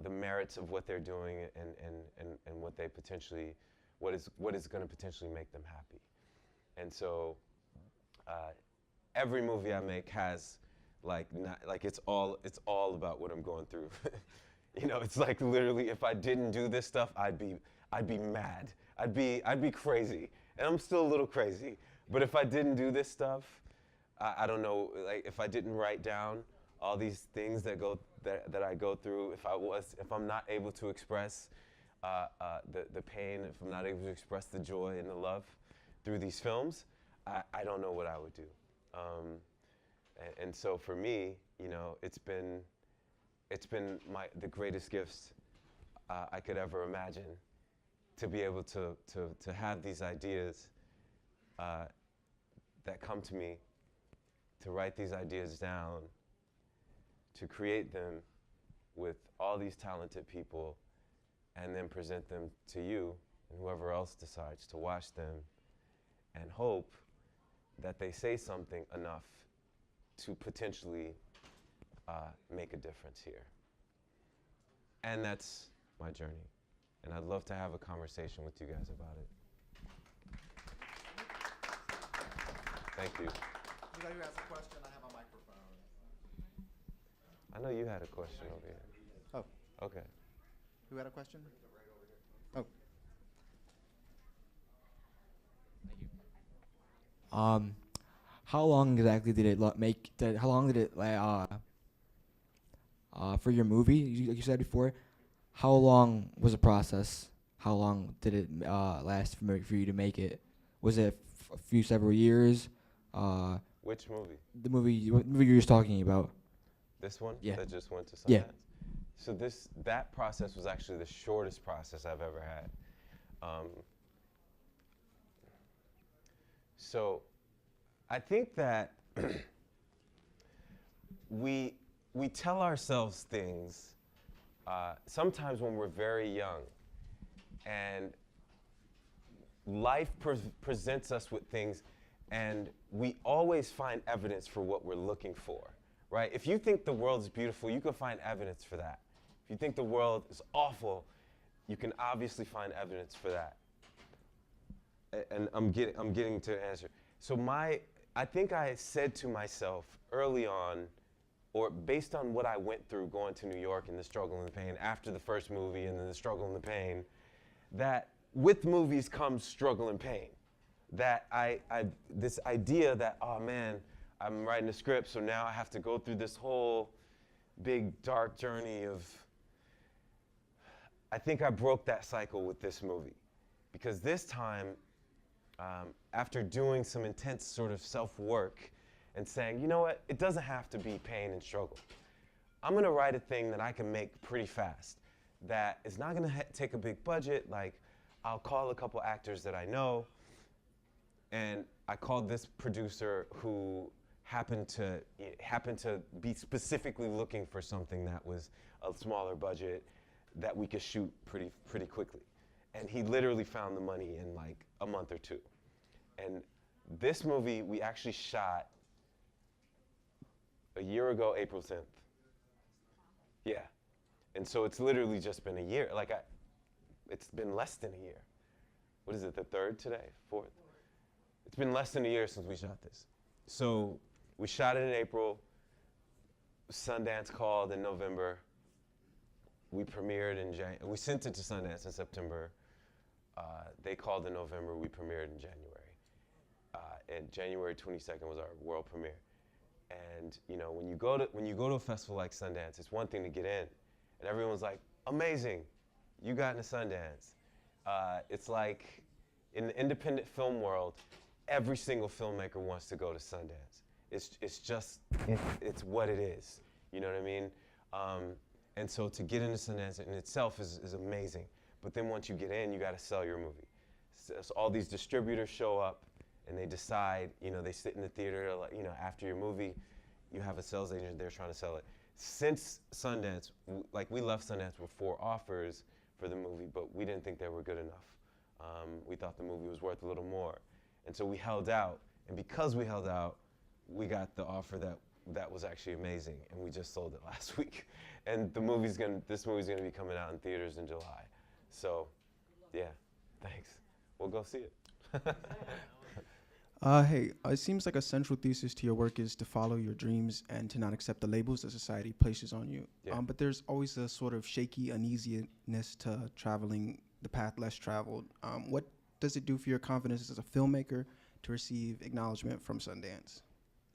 the merits of what they're doing and what they potentially, what is going to potentially make them happy. And so every movie I make has it's all about what I'm going through. You know, it's like literally if I didn't do this stuff, I'd be mad. I'd be crazy. And I'm still a little crazy. But if I didn't do this stuff, I don't know, like if I didn't write down all these things that I go through, if I'm not able to express the pain, if I'm not able to express the joy and the love through these films, I don't know what I would do. And so for me, you know, it's been the greatest gifts I could ever imagine, to be able to have these ideas that come to me, to write these ideas down, to create them with all these talented people, and then present them to you and whoever else decides to watch them, and hope that they say something enough to potentially make a difference here. And that's my journey. And I'd love to have a conversation with you guys about it. Thank you. Anybody who has a question, I have a microphone. I know you had a question over here. Oh, Okay. who had a question? Oh, How long exactly did it how long did it for your movie? Like you said before, how long was the process? How long did it last for you to make it? Was it several years? Which movie? What movie you were just talking about? This one? Yeah. That just went to Sundance? Yeah. So that process was actually the shortest process I've ever had. So I think that we tell ourselves things sometimes when we're very young, and life presents us with things, and we always find evidence for what we're looking for, right? If you think the world is beautiful, you can find evidence for that. If you think the world is awful, you can obviously find evidence for that. And I'm getting to the answer. So I think I said to myself early on, or based on what I went through going to New York and the struggle and the pain after the first movie and then the struggle and the pain, that with movies comes struggle and pain. That this idea that, oh man, I'm writing a script, so now I have to go through this whole big dark journey of, I think I broke that cycle with this movie. Because this time, after doing some intense sort of self-work and saying, you know what, it doesn't have to be pain and struggle. I'm gonna write a thing that I can make pretty fast, that is not gonna take a big budget. Like, I'll call a couple actors that I know, and I called this producer who happened to be specifically looking for something that was a smaller budget that we could shoot pretty quickly. And he literally found the money in like a month or two. And this movie we actually shot a year ago, April 10th. Yeah. And so it's literally just been a year. It's been less than a year. What is it, the 3rd today? 4th? It's been less than a year since we shot this. So we shot it in April. Sundance called in November. We premiered in January. We sent it to Sundance in September. They called in November. We premiered in January. And January 22nd was our world premiere. And you know, when you go to a festival like Sundance, it's one thing to get in, and everyone's like, "Amazing, you got into Sundance." It's like in the independent film world, every single filmmaker wants to go to Sundance. It's what it is. You know what I mean? And so to get into Sundance in itself is amazing. But then once you get in, you got to sell your movie. So all these distributors show up, and they decide, you know, they sit in the theater, like, you know, after your movie, you have a sales agent there trying to sell it. Since Sundance, we left Sundance with 4 offers for the movie, but we didn't think they were good enough. We thought the movie was worth a little more. And so we held out, and because we held out, we got the offer that was actually amazing, and we just sold it last week. And this movie's gonna be coming out in theaters in July. So, yeah, thanks. We'll go see it. Hey, it seems like a central thesis to your work is to follow your dreams and to not accept the labels that society places on you. Yeah. But there's always a sort of shaky uneasiness to traveling the path less traveled. What does it do for your confidence as a filmmaker to receive acknowledgement from Sundance?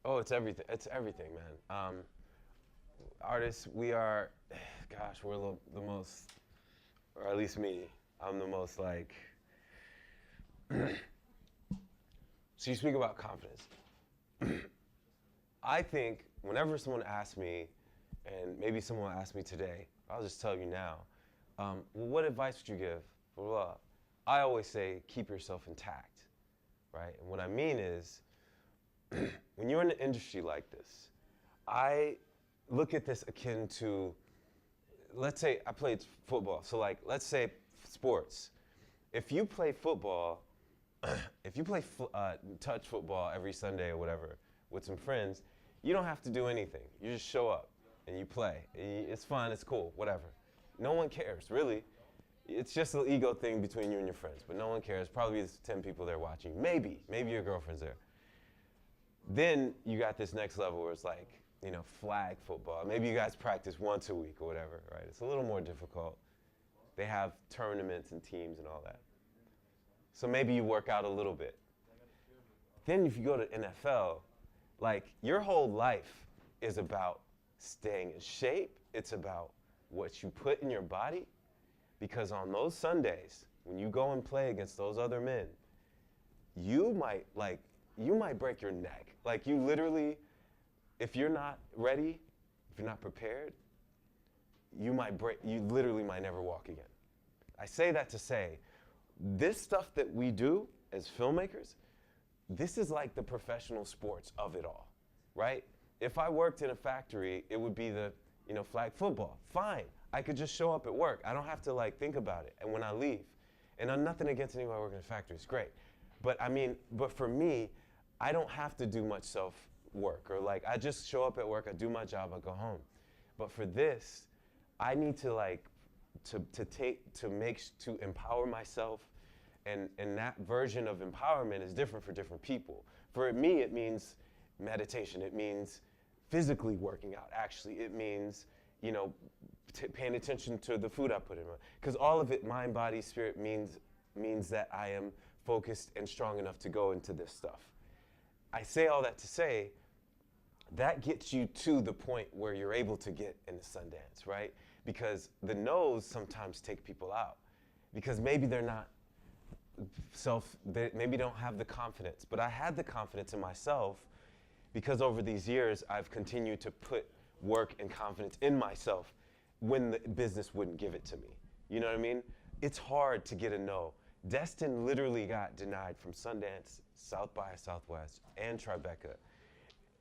Oh, it's everything. It's everything, man. Artists, we are, gosh, we're the most, or at least me, I'm the most like, so you speak about confidence. I think whenever someone asks me, and maybe someone asked me today, I'll just tell you now, well, what advice would you give? Blah, blah, blah. I always say, keep yourself intact, right? And what I mean is, when you're in an industry like this, I look at this akin to, let's say I played football. So like, let's say sports. If you play football, if you play touch football every Sunday or whatever with some friends, you don't have to do anything. You just show up and you play. It's fun, it's cool, whatever. No one cares, really. It's just an ego thing between you and your friends, but no one cares. Probably there's 10 people there watching. Maybe your girlfriend's there. Then you got this next level where it's like, you know, flag football. Maybe you guys practice once a week or whatever, right? It's a little more difficult. They have tournaments and teams and all that. So maybe you work out a little bit. Then if you go to NFL, like your whole life is about staying in shape. It's about what you put in your body. Because on those Sundays, when you go and play against those other men, you might break your neck. Like you literally, if you're not ready, if you're not prepared, you literally might never walk again. I say that to say, this stuff that we do as filmmakers, this is like the professional sports of it all, right? If I worked in a factory, it would be the, you know, flag football. Fine, I could just show up at work. I don't have to like think about it. And when I leave, and I'm nothing against anybody working in a factory, it's great. But I mean, but for me, I don't have to do much self-work, or like, I just show up at work, I do my job, I go home. But for this, I need to like, to empower myself, and that version of empowerment is different for different people. For me, it means meditation, it means physically working out, actually, it means, you know, paying attention to the food I put in my, because all of it, mind, body, spirit, means that I am focused and strong enough to go into this stuff. I say all that to say, that gets you to the point where you're able to get into Sundance, right? Because the no's sometimes take people out. Because maybe they're not they maybe don't have the confidence. But I had the confidence in myself because over these years, I've continued to put work and confidence in myself when the business wouldn't give it to me. You know what I mean? It's hard to get a no. Destin literally got denied from Sundance, South by Southwest, and Tribeca.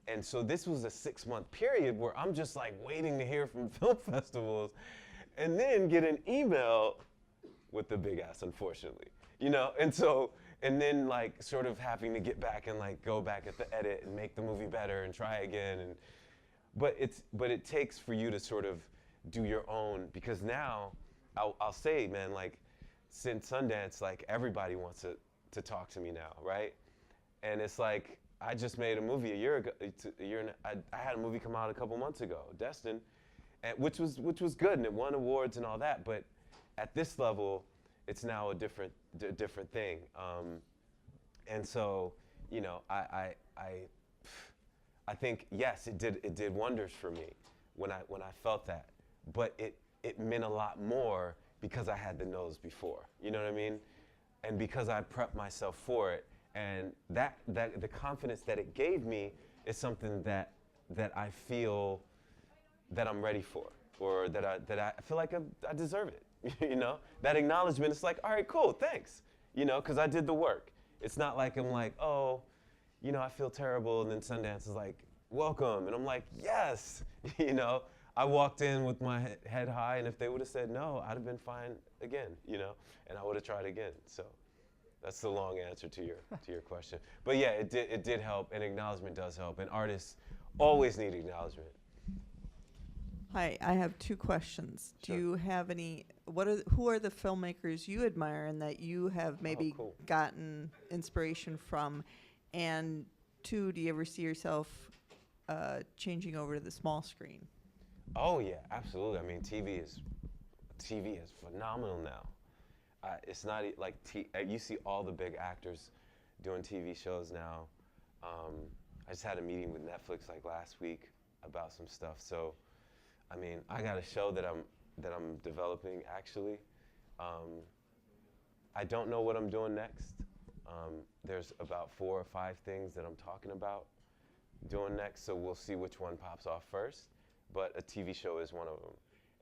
And so this was a 6-month period where I'm just like waiting to hear from film festivals and then get an email with the big ass, unfortunately. You know, and so, and then like sort of having to get back and like go back at the edit and make the movie better and try again. And but it takes for you to sort of do your own, because now I'll say, man, like since Sundance, like everybody wants to talk to me now, right? And it's like, I just made a movie a year ago. I had a movie come out a couple months ago, Destin, and which was good, and it won awards and all that. But at this level, it's now a different thing. And so, you know, I think yes, it did wonders for me when I felt that. But it meant a lot more because I had the no's before. You know what I mean? And because I prepped myself for it. And that the confidence that it gave me is something that I feel that I'm ready for, or that I feel like I deserve it. You know, that acknowledgement. It's like, all right, cool, thanks. You know, because I did the work. It's not like I'm like, oh, you know, I feel terrible, and then Sundance is like, welcome, and I'm like, yes. You know, I walked in with my head high, and if they would have said no, I'd have been fine again. You know, and I would have tried again. So. That's the long answer to your question. But yeah, it did help, and acknowledgement does help, and artists always need acknowledgement. Hi, I have 2 questions. Sure. Do you have any, who are the filmmakers you admire and that you have maybe gotten inspiration from? And 2, do you ever see yourself changing over to the small screen? Oh yeah, absolutely. I mean, TV is phenomenal now. It's not like you see all the big actors doing TV shows now. I just had a meeting with Netflix like last week about some stuff. So, I mean, I got a show that I'm developing actually. I don't know what I'm doing next. There's about 4 or 5 things that I'm talking about doing next. So we'll see which one pops off first. But a TV show is one of them.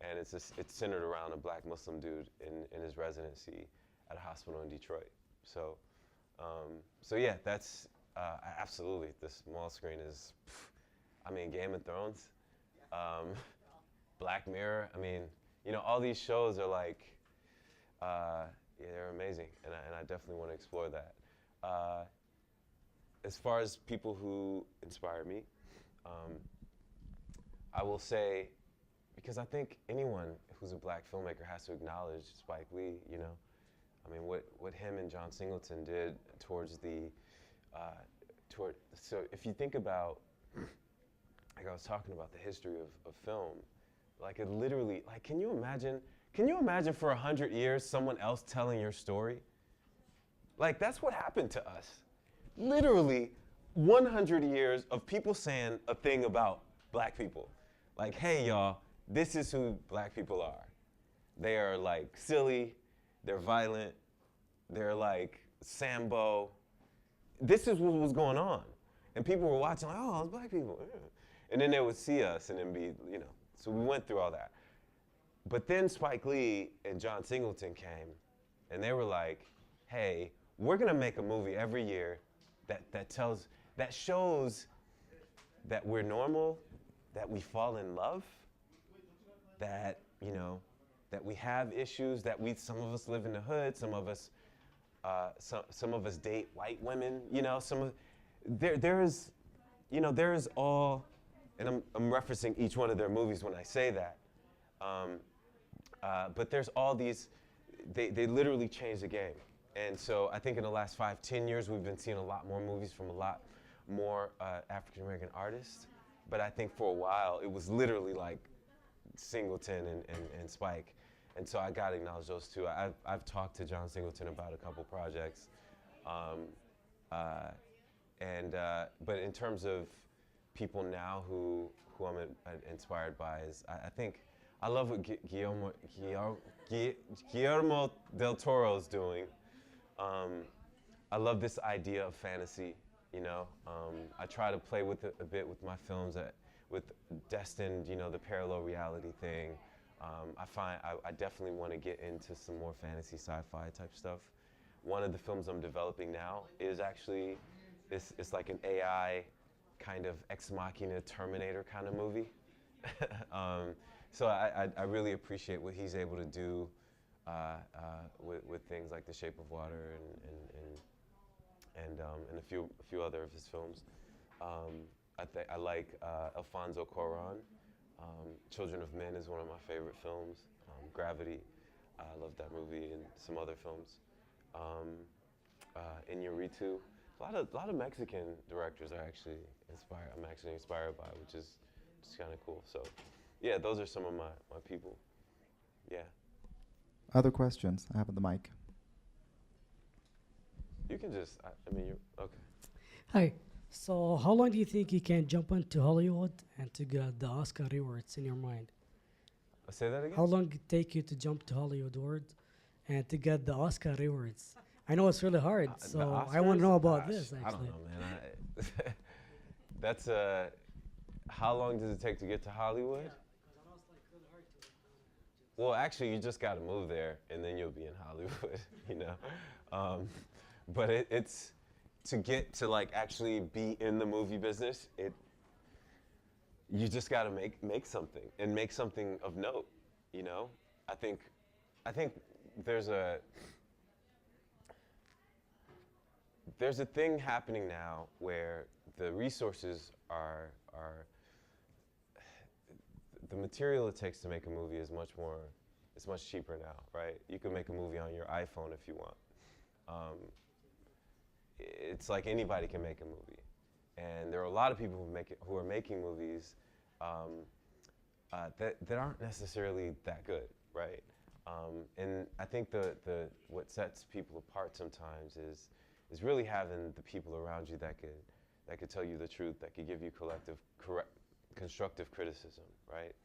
And it's centered around a black Muslim dude in his residency at a hospital in Detroit. So, so yeah, that's absolutely, the small screen is, I mean, Game of Thrones, Black Mirror. I mean, you know, all these shows are like, yeah, they're amazing, and I definitely want to explore that. As far as people who inspire me, I will say, because I think anyone who's a black filmmaker has to acknowledge Spike Lee, you know? I mean, what him and John Singleton did towards so if you think about, like I was talking about the history of film, like it literally, like can you imagine for 100 years someone else telling your story? Like that's what happened to us. Literally 100 years of people saying a thing about black people. Like, hey y'all, this is who black people are. They are like silly, they're violent, they're like Sambo. This is what was going on. And people were watching like, oh, it's black people. Yeah. And then they would see us and then be, you know, so we went through all that. But then Spike Lee and John Singleton came and they were like, hey, we're gonna make a movie every year that shows that we're normal, that we fall in love, that, you know, that we have issues, that some of us live in the hood, some of us date white women, you know, there is all, and I'm referencing each one of their movies when I say that, but there's all these, they literally changed the game. And so I think in the last 5-10 years, we've been seeing a lot more movies from a lot more African-American artists. But I think for a while, it was literally like Singleton and Spike. And so I gotta acknowledge those two. I've talked to John Singleton about a couple projects. But in terms of people now who I'm inspired by is, I think, I love what Guillermo del Toro's doing. I love this idea of fantasy, you know. I try to play with it a bit with my films, with Destined, you know, the parallel reality thing. I definitely want to get into some more fantasy sci-fi type stuff. One of the films I'm developing now is actually, it's like an AI kind of Ex Machina Terminator kind of movie. So I really appreciate what he's able to do with things like The Shape of Water and a few other of his films. I like Alfonso Cuarón. Children of Men is one of my favorite films. Gravity, I love that movie, and some other films. Iñárritu. A lot of Mexican directors are actually inspired. I'm actually inspired by, which is just kind of cool. So, yeah, those are some of my people. Yeah. Other questions? I have the mic. You can just, I mean, you're, okay. Hi. So how long do you think you can jump into Hollywood and to get the Oscar rewards in your mind? Say that again? How long it take you to jump to Hollywood and to get the Oscar rewards? I know it's really hard, so I want to know about this, actually. I don't know, man. That's, how long does it take to get to Hollywood? Well, actually, you just got to move there, and then you'll be in Hollywood, you know? But it's, to get to, like, actually be in the movie business, you just got to make something, and make something of note, you know? I think there's a thing happening now where the resources are the material it takes to make a movie is it's much cheaper now, right? You can make a movie on your iPhone if you want. It's like anybody can make a movie. And there are a lot of people who are making movies that aren't necessarily that good, right? And I think what sets people apart sometimes is really having the people around you that could tell you the truth, that could give you constructive criticism, right?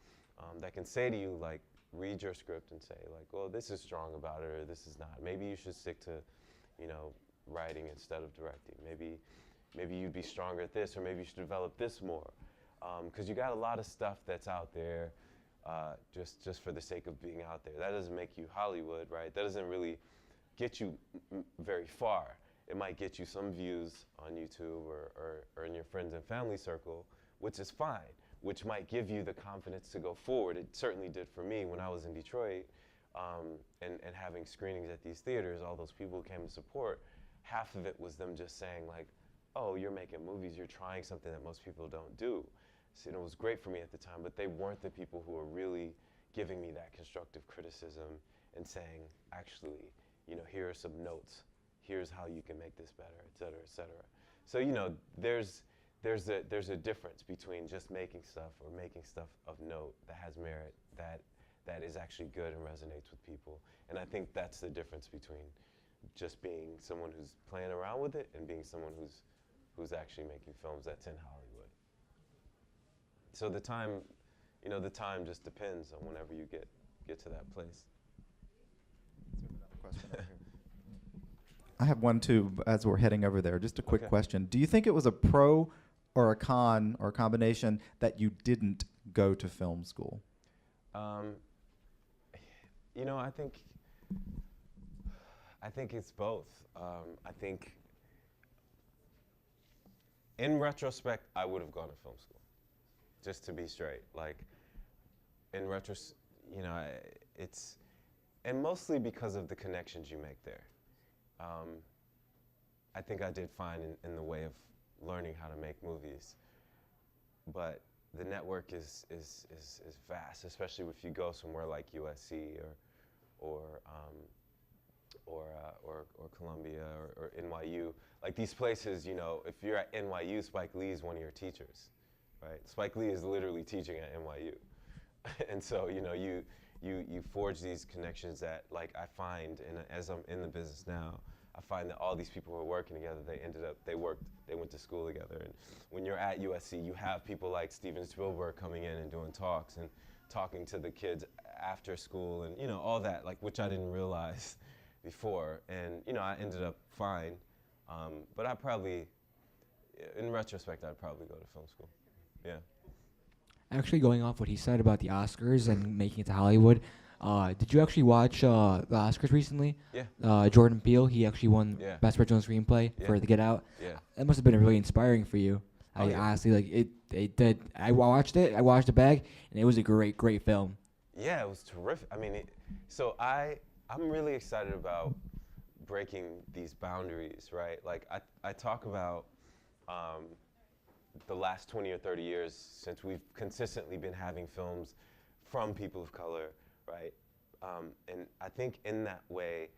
That can say to you, like, read your script and say, like, well, this is strong about it, or this is not. Maybe you should stick to, you know, writing instead of directing. Maybe you'd be stronger at this, or maybe you should develop this more. Because you got a lot of stuff that's out there just for the sake of being out there. That doesn't make you Hollywood, right? That doesn't really get you very far. It might get you some views on YouTube or in your friends and family circle, which is fine, which might give you the confidence to go forward. It certainly did for me when I was in Detroit, and having screenings at these theaters. All those people who came to support, half of it was them just saying, like, oh, you're making movies, you're trying something that most people don't do. So, you know, it was great for me at the time, but they weren't the people who were really giving me that constructive criticism and saying, actually, you know, here are some notes. Here's how you can make this better, et cetera, et cetera. So you know, there's a difference between just making stuff or making stuff of note that has merit, that is actually good and resonates with people. And I think that's the difference between just being someone who's playing around with it and being someone who's actually making films that's in Hollywood. So the time, you know, the time just depends on whenever you get to that place. Question over here. I have one too, as we're heading over there. Just a quick question. Do you think it was a pro or a con or a combination that you didn't go to film school? You know, I think it's both. I think in retrospect, I would have gone to film school, just to be straight. Like, in you know, it's, and mostly because of the connections you make there. I think I did fine in the way of learning how to make movies, but the network is vast, especially if you go somewhere like USC or Columbia or NYU. Like these places, you know, if you're at NYU, Spike Lee is one of your teachers, right? Spike Lee is literally teaching at NYU, and so you know you forge these connections that, like, I find, and as I'm in the business now, I find that all these people who are working together, they went to school together. And when you're at USC, you have people like Steven Spielberg coming in and doing talks and talking to the kids after school and, you know, all that, like, which I didn't realize before. And, you know, I ended up fine. But I probably, in retrospect, I'd probably go to film school. Yeah. Actually, going off what he said about the Oscars and making it to Hollywood, did you actually watch the Oscars recently? Yeah. Jordan Peele, he actually won Best Original Screenplay for The Get Out. Yeah. That must have been really inspiring for you. Honestly, like it did. I watched it back, and it was a great film. Yeah, it was terrific. I mean, so I'm really excited about breaking these boundaries, right? Like I talk about the last 20 or 30 years since we've consistently been having films from people of color, right? And I think in that way,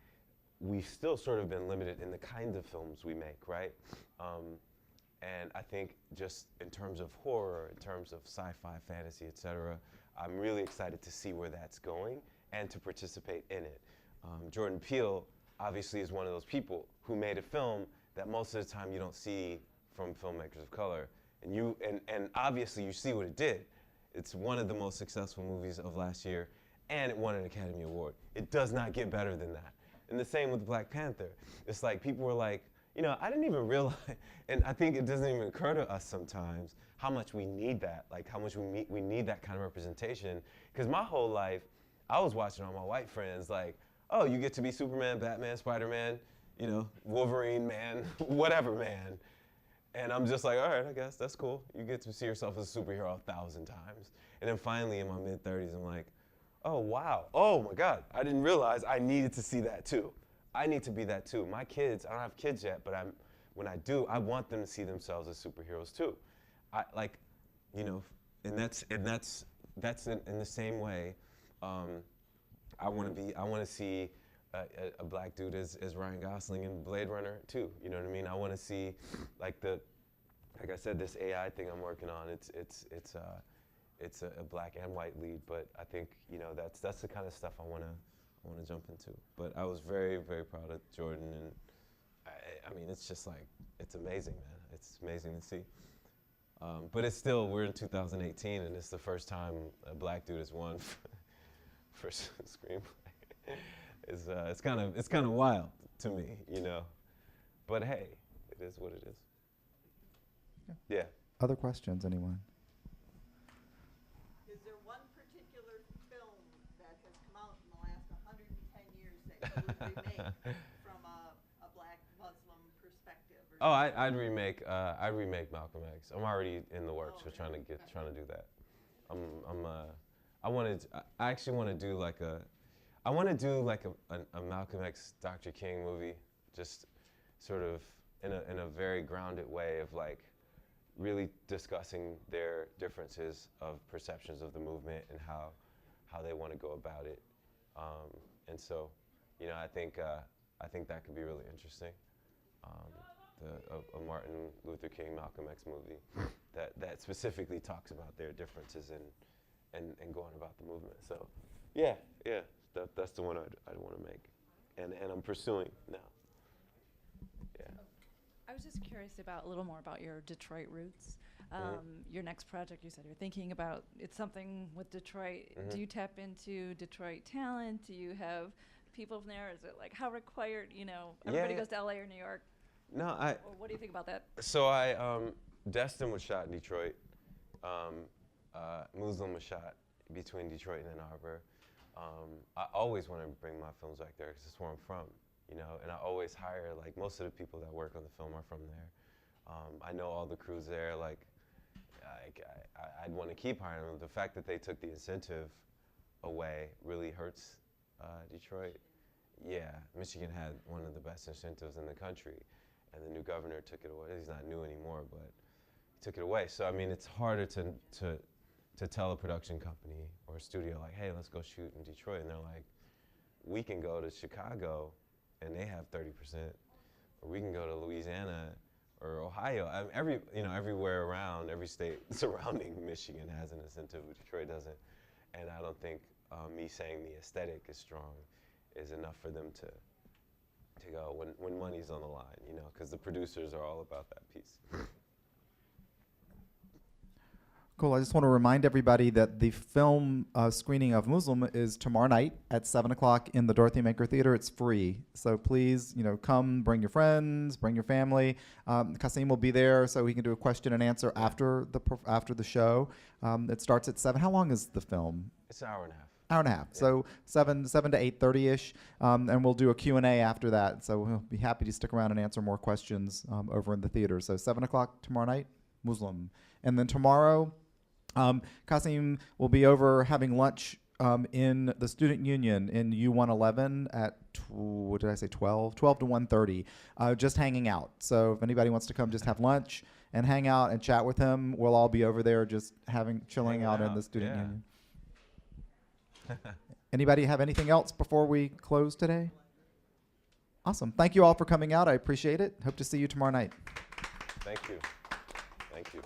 we've still sort of been limited in the kind of films we make, right? And I think just in terms of horror, in terms of sci-fi, fantasy, et cetera, I'm really excited to see where that's going and to participate in it. Jordan Peele obviously is one of those people who made a film that most of the time you don't see from filmmakers of color. And obviously you see what it did. It's one of the most successful movies of last year, and it won an Academy Award. It does not get better than that. And the same with Black Panther. It's like people were like, you know, I didn't even realize, and I think it doesn't even occur to us sometimes how much we need that, like how much we need that kind of representation. Because my whole life, I was watching all my white friends like, oh, you get to be Superman, Batman, Spider-Man, you know, Wolverine, man, whatever, man. And I'm just like, all right, I guess that's cool. You get to see yourself as a superhero 1,000 times. And then finally in my mid-30s, I'm like, oh, wow. Oh, my God. I didn't realize I needed to see that, too. I need to be that, too. My kids, I don't have kids yet, but when I do, I want them to see themselves as superheroes, too. Like, you know, and that's in the same way. I want to see a black dude as Ryan Gosling in Blade Runner too. You know what I mean? I want to see like I said, this AI thing I'm working on. It's a black and white lead, but I think, you know, that's the kind of stuff I want to jump into. But I was very proud of Jordan, and I mean, it's just like, it's amazing, man. It's amazing to see. But it's still, we're in 2018, and it's the first time a black dude has won for screenplay. It's kind of wild to me, you know. But hey, it is what it is. Yeah. Other questions, anyone? Is there one particular film that has come out in the last 110 years that you would remake from a black Muslim perspective? Or I'd remake Malcolm X. I'm already in the works for trying to do that. I actually want to do like a Malcolm X Dr. King movie, just sort of in a very grounded way of like really discussing their differences of perceptions of the movement and how they want to go about it. And so, you know, I think that could be really interesting. a Martin Luther King, Malcolm X movie that specifically talks about their differences and going about the movement. So, yeah, that's the one I'd want to make, and I'm pursuing now. Yeah. I was just curious about a little more about your Detroit roots. Your next project, you said you're thinking about, it's something with Detroit. Do you tap into Detroit talent? Do you have people from there? Is it like how required, everybody goes to LA or New York? No, Or what do you think about that? So Destin was shot in Detroit. Muslim was shot between Detroit and Ann Arbor. I always want to bring my films back there because it's where I'm from, and I always hire, like, most of the people that work on the film are from there. I know all the crews there, I'd want to keep hiring them. The fact that they took the incentive away really hurts Detroit. Yeah, Michigan had one of the best incentives in the country, and the new governor took it away. He's not new anymore, but he took it away. So, I mean, it's harder to tell a production company or a studio, like, hey, let's go shoot in Detroit. And they're like, we can go to Chicago, and they have 30%. Or we can go to Louisiana or Ohio. Everywhere around, every state surrounding Michigan has an incentive, but Detroit doesn't. And I don't think me saying the aesthetic is strong is enough for them to go when money's on the line, because the producers are all about that piece. Cool. I just want to remind everybody that the film screening of Muslim is tomorrow night at 7 o'clock in the Dorothy Maker Theater. It's free. So please, come, bring your friends, bring your family. Qasim will be there so he can do a question and answer after the show. It starts at 7. How long is the film? It's an hour and a half. Hour and a half. Yeah. So 7 to 8:30ish, and we'll do a Q&A after that. So we'll be happy to stick around and answer more questions over in the theater. So 7 o'clock tomorrow night, Muslim. And then tomorrow, Qasim will be over having lunch in the Student Union in U111 at, 12 to 1:30, just hanging out. So if anybody wants to come just have lunch and hang out and chat with him, we'll all be over there just chilling out in the Student Union. Anybody have anything else before we close today? Awesome. Thank you all for coming out. I appreciate it. Hope to see you tomorrow night. Thank you. Thank you.